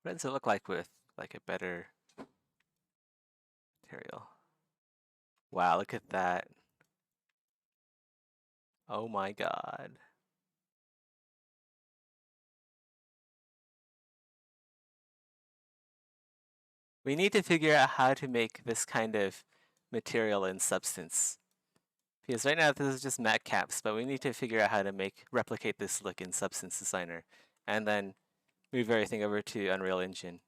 What does it look like with like a better material? Wow, look at that. Oh my god. We need to figure out how to make this kind of material in Substance. Because right now this is just matte caps, but we need to figure out how to replicate this look in Substance Designer and then move everything over to Unreal Engine.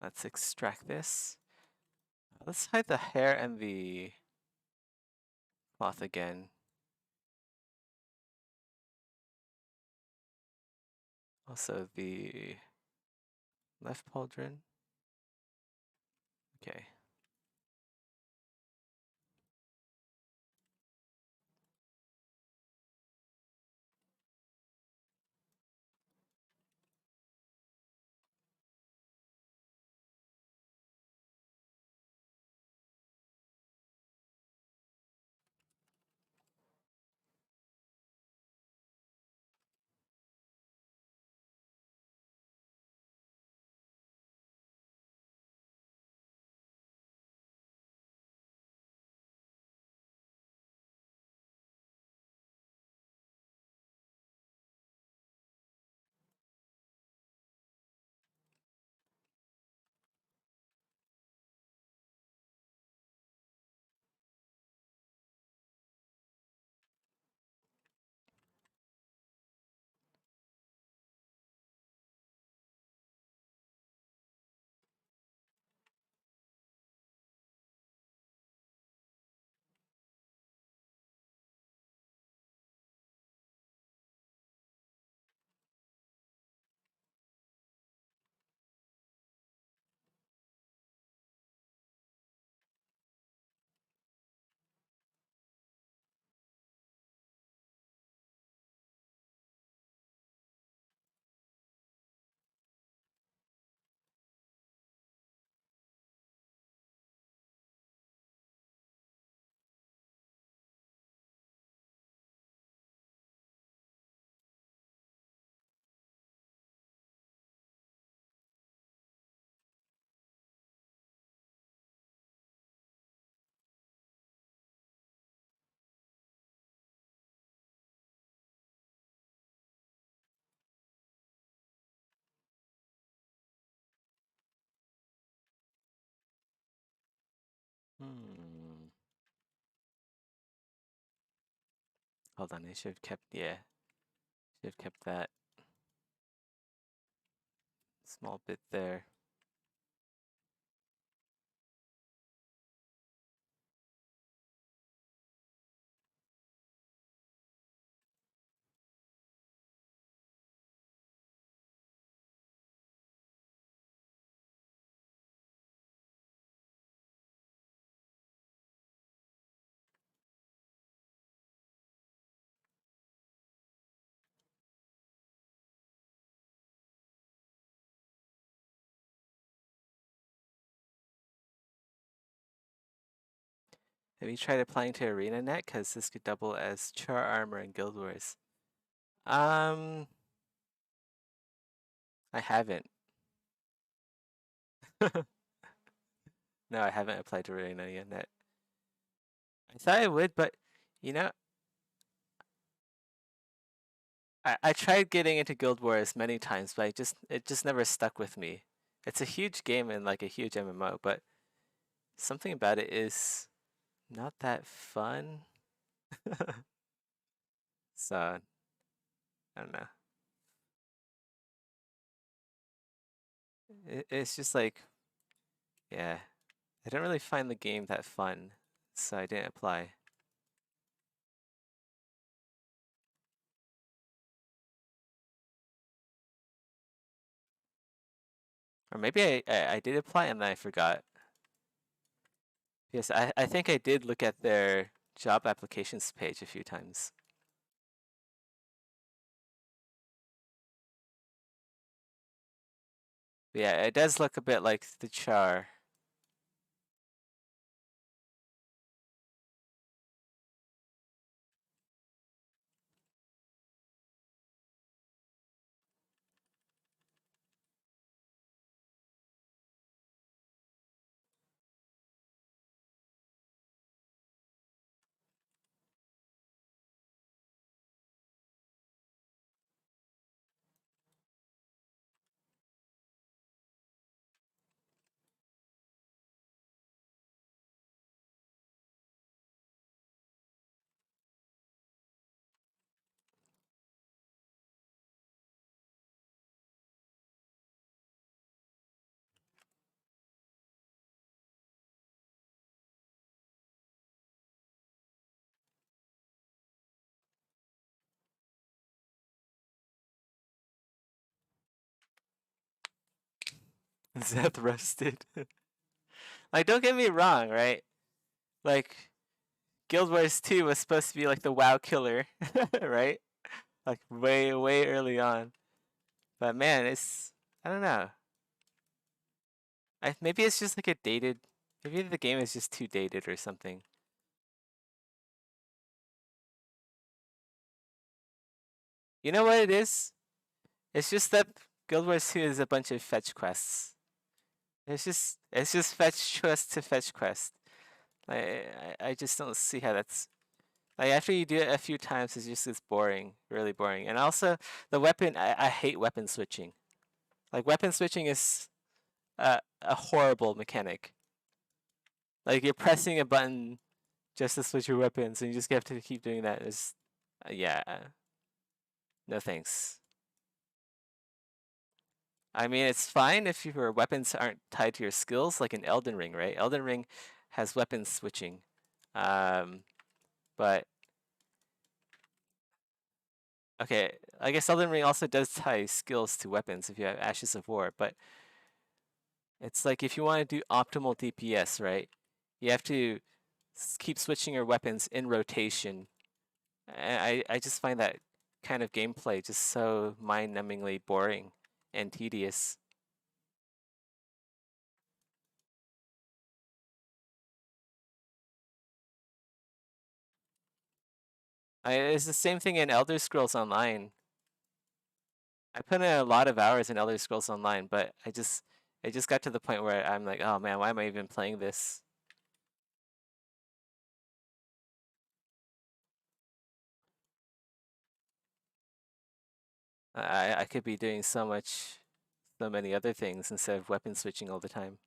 Let's extract this. Let's hide the hair and the cloth again. Also the left pauldron. Okay. Hmm. Hold on, I should have kept, yeah, should have kept that small bit there. Have you tried applying to ArenaNet? Because this could double as Char Armor in Guild Wars. I haven't. No, I haven't applied to ArenaNet. I thought I would, but you know, I tried getting into Guild Wars many times, but it just never stuck with me. It's a huge game and like a huge MMO, but something about it is not that fun. So I don't know. It's just like, yeah, I don't really find the game that fun, so I didn't apply. Or maybe I did apply and then I forgot. Yes, I think I did look at their job applications page a few times. But yeah, it does look a bit like the char. Zeth roasted. Like, don't get me wrong, right? Like, Guild Wars 2 was supposed to be like the WoW killer, right? Like way, way early on. But man, I don't know. Maybe it's just like a dated, maybe the game is just too dated or something. You know what it is? It's just that Guild Wars 2 is a bunch of fetch quests. It's just fetch quest to fetch quest. I just don't see how that's like after you do it a few times, it's boring, really boring. And also the weapon, I hate weapon switching. Like weapon switching is a horrible mechanic. Like you're pressing a button just to switch your weapons, and you just have to keep doing that. Is yeah, no thanks. I mean, it's fine if your weapons aren't tied to your skills, like in Elden Ring, right? Elden Ring has weapon switching, um, but okay, I guess Elden Ring also does tie skills to weapons if you have Ashes of War, but it's like if you want to do optimal DPS, right? You have to keep switching your weapons in rotation. I just find that kind of gameplay just so mind-numbingly boring and tedious. It's the same thing in Elder Scrolls Online. I put in a lot of hours in Elder Scrolls Online, but it just got to the point where I'm like, oh man, why am I even playing this? I could be doing so many other things instead of weapon switching all the time.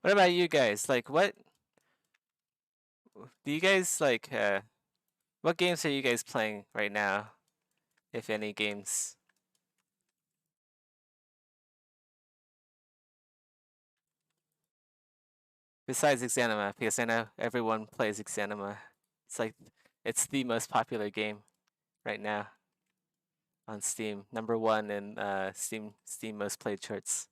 What about you guys? Like, what do you guys like? What games are you guys playing right now, if any games? Besides Exanima, because I know everyone plays Exanima. It's like it's the most popular game right now on Steam. Number one in Steam most played charts.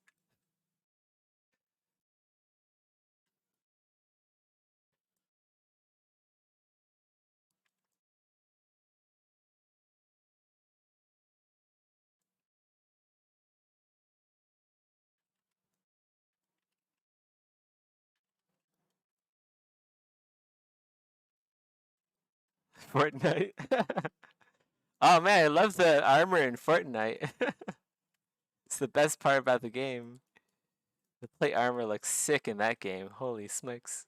Fortnite. Oh man, I love the armor in Fortnite. It's the best part about the game. The plate armor looks sick in that game. Holy smokes.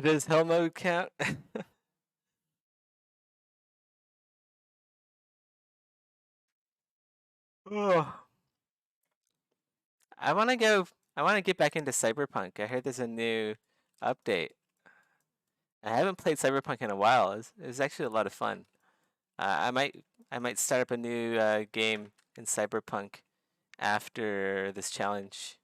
Does hell mode count? Oh. I want to go. I want to get back into Cyberpunk. I heard there's a new update. I haven't played Cyberpunk in a while. It's actually a lot of fun. I might start up a new game in Cyberpunk after this challenge.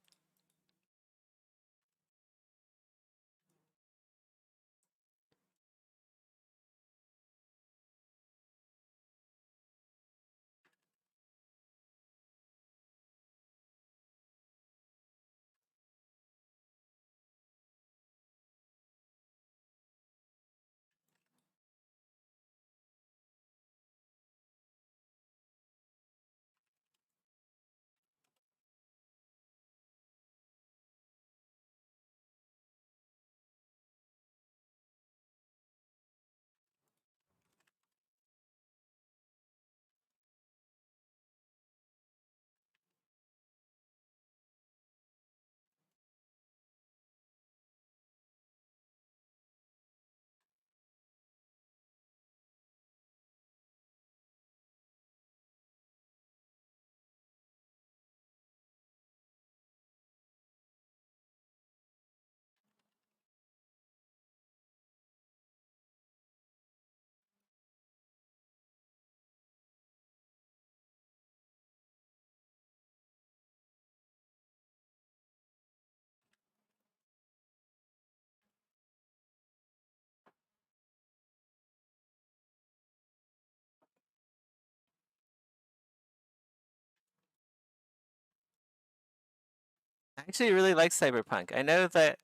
I actually really like Cyberpunk. I know that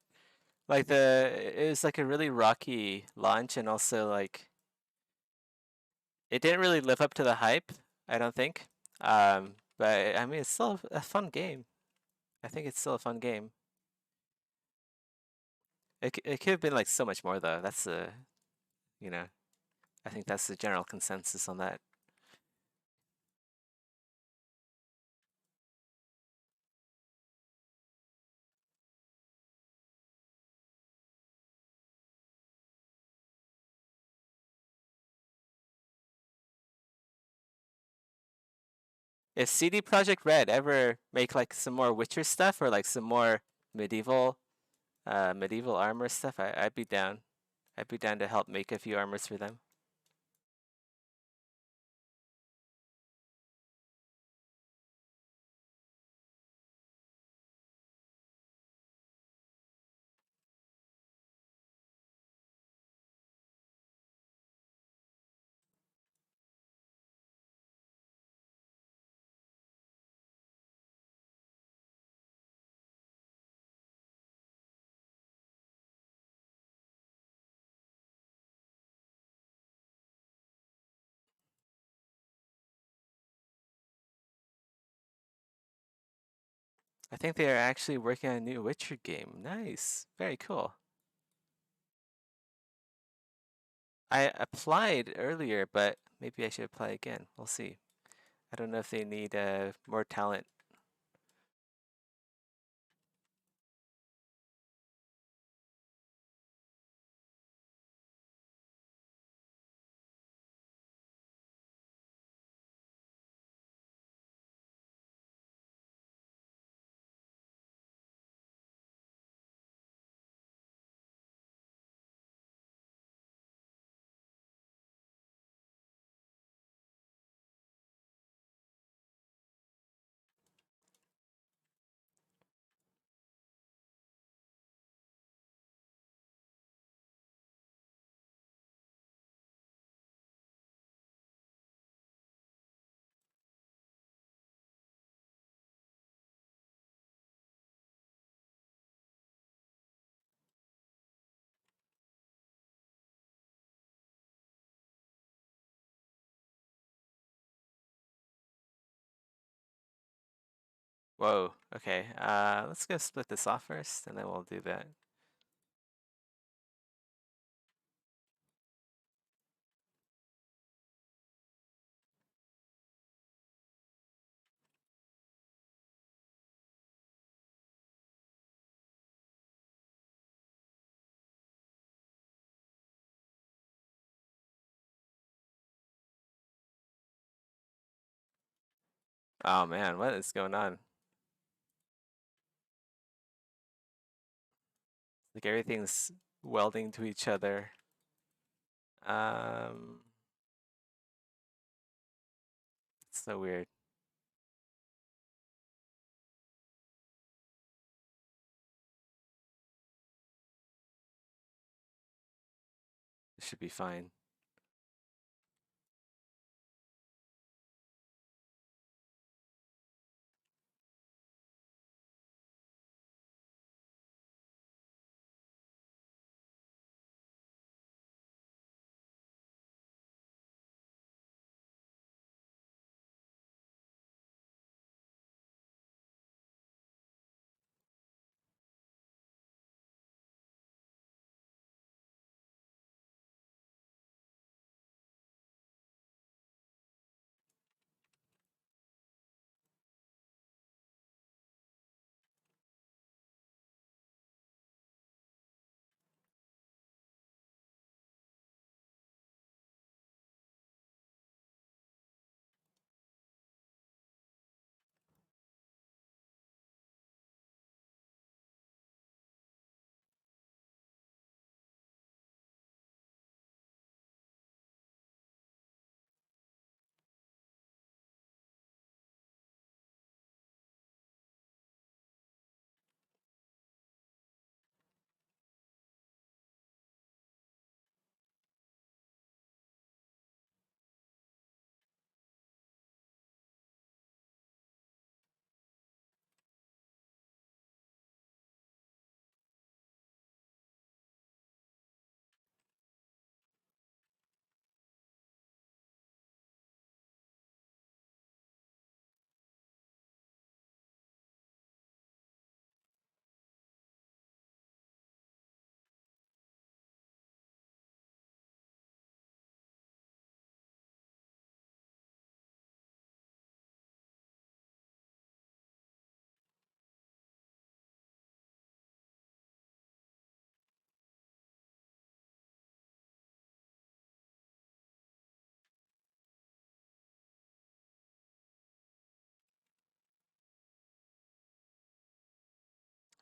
like it was like a really rocky launch, and also like it didn't really live up to the hype. I don't think. But I mean, it's still a fun game. I think it's still a fun game. It could have been like so much more though. That's the you know I think that's the general consensus on that. If CD Projekt Red ever make like some more Witcher stuff or like some more medieval medieval armor stuff, I'd be down. I'd be down to help make a few armors for them. I think they are actually working on a new Witcher game. Nice. Very cool. I applied earlier, but maybe I should apply again. We'll see. I don't know if they need more talent. Whoa. Okay. Let's go split this off first, and then we'll do that. Oh man, what is going on? Like everything's welding to each other. Um, it's so weird. It should be fine.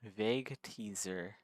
Vague teaser.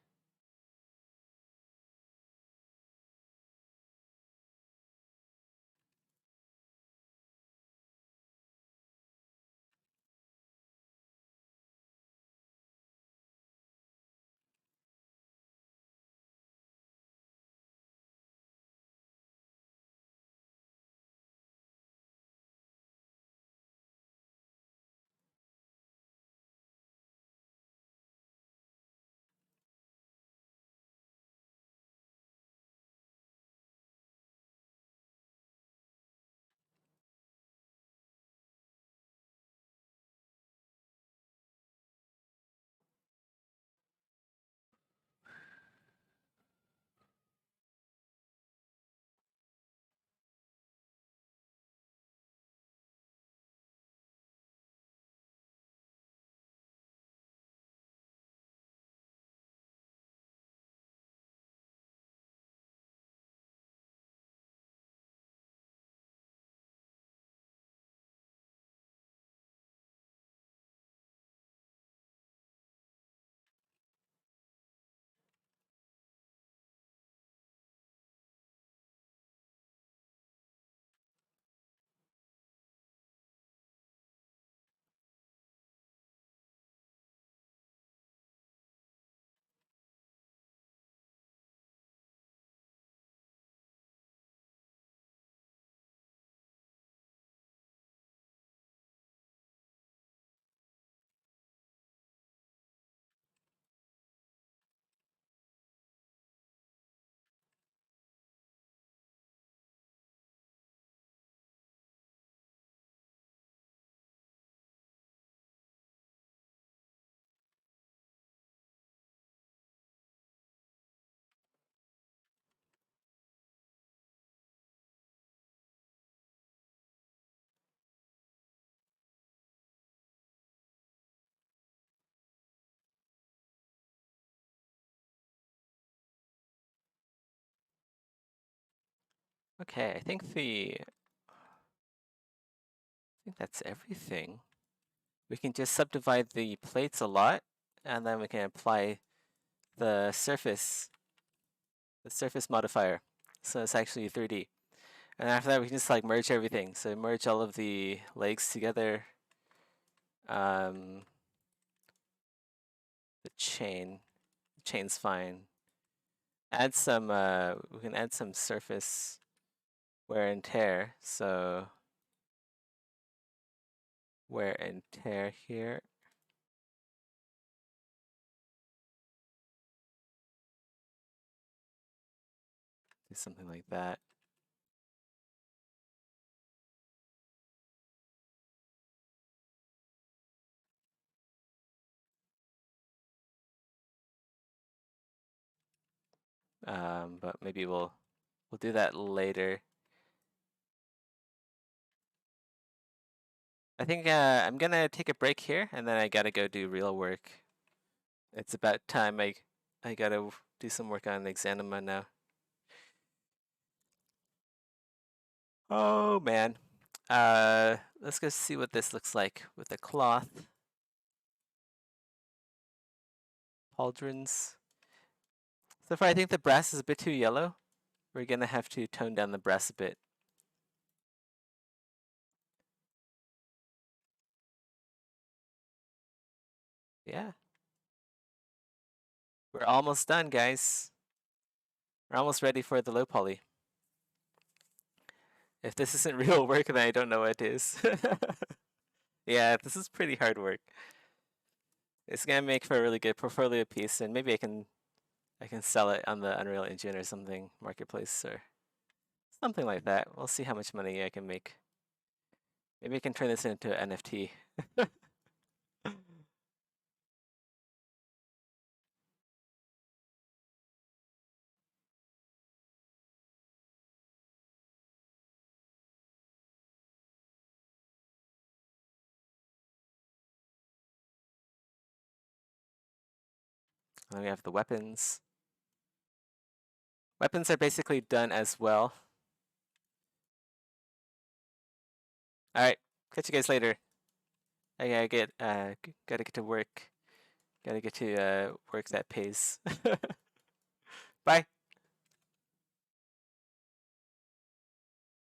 Okay, I think that's everything. We can just subdivide the plates a lot, and then we can apply the surface modifier. So it's actually 3D. And after that, we can just like merge everything. So merge all of the legs together. The chain's fine. Add some, we can add some surface wear and tear. So wear and tear here. Do something like that. But maybe we'll do that later. I think I'm gonna take a break here, and then I gotta go do real work. It's about time I gotta do some work on Exanima now. Oh man. Let's go see what this looks like with the cloth. Pauldrons. So far, I think the brass is a bit too yellow. We're gonna have to tone down the brass a bit. Yeah. We're almost done, guys. We're almost ready for the low poly. If this isn't real work, then I don't know what is. Yeah, this is pretty hard work. It's gonna make for a really good portfolio piece, and maybe I can sell it on the Unreal Engine or something, marketplace or something like that. We'll see how much money I can make. Maybe I can turn this into an NFT. And then we have the weapons. Weapons are basically done as well. All right, catch you guys later. I gotta get to work. Gotta get to work that pays. Bye.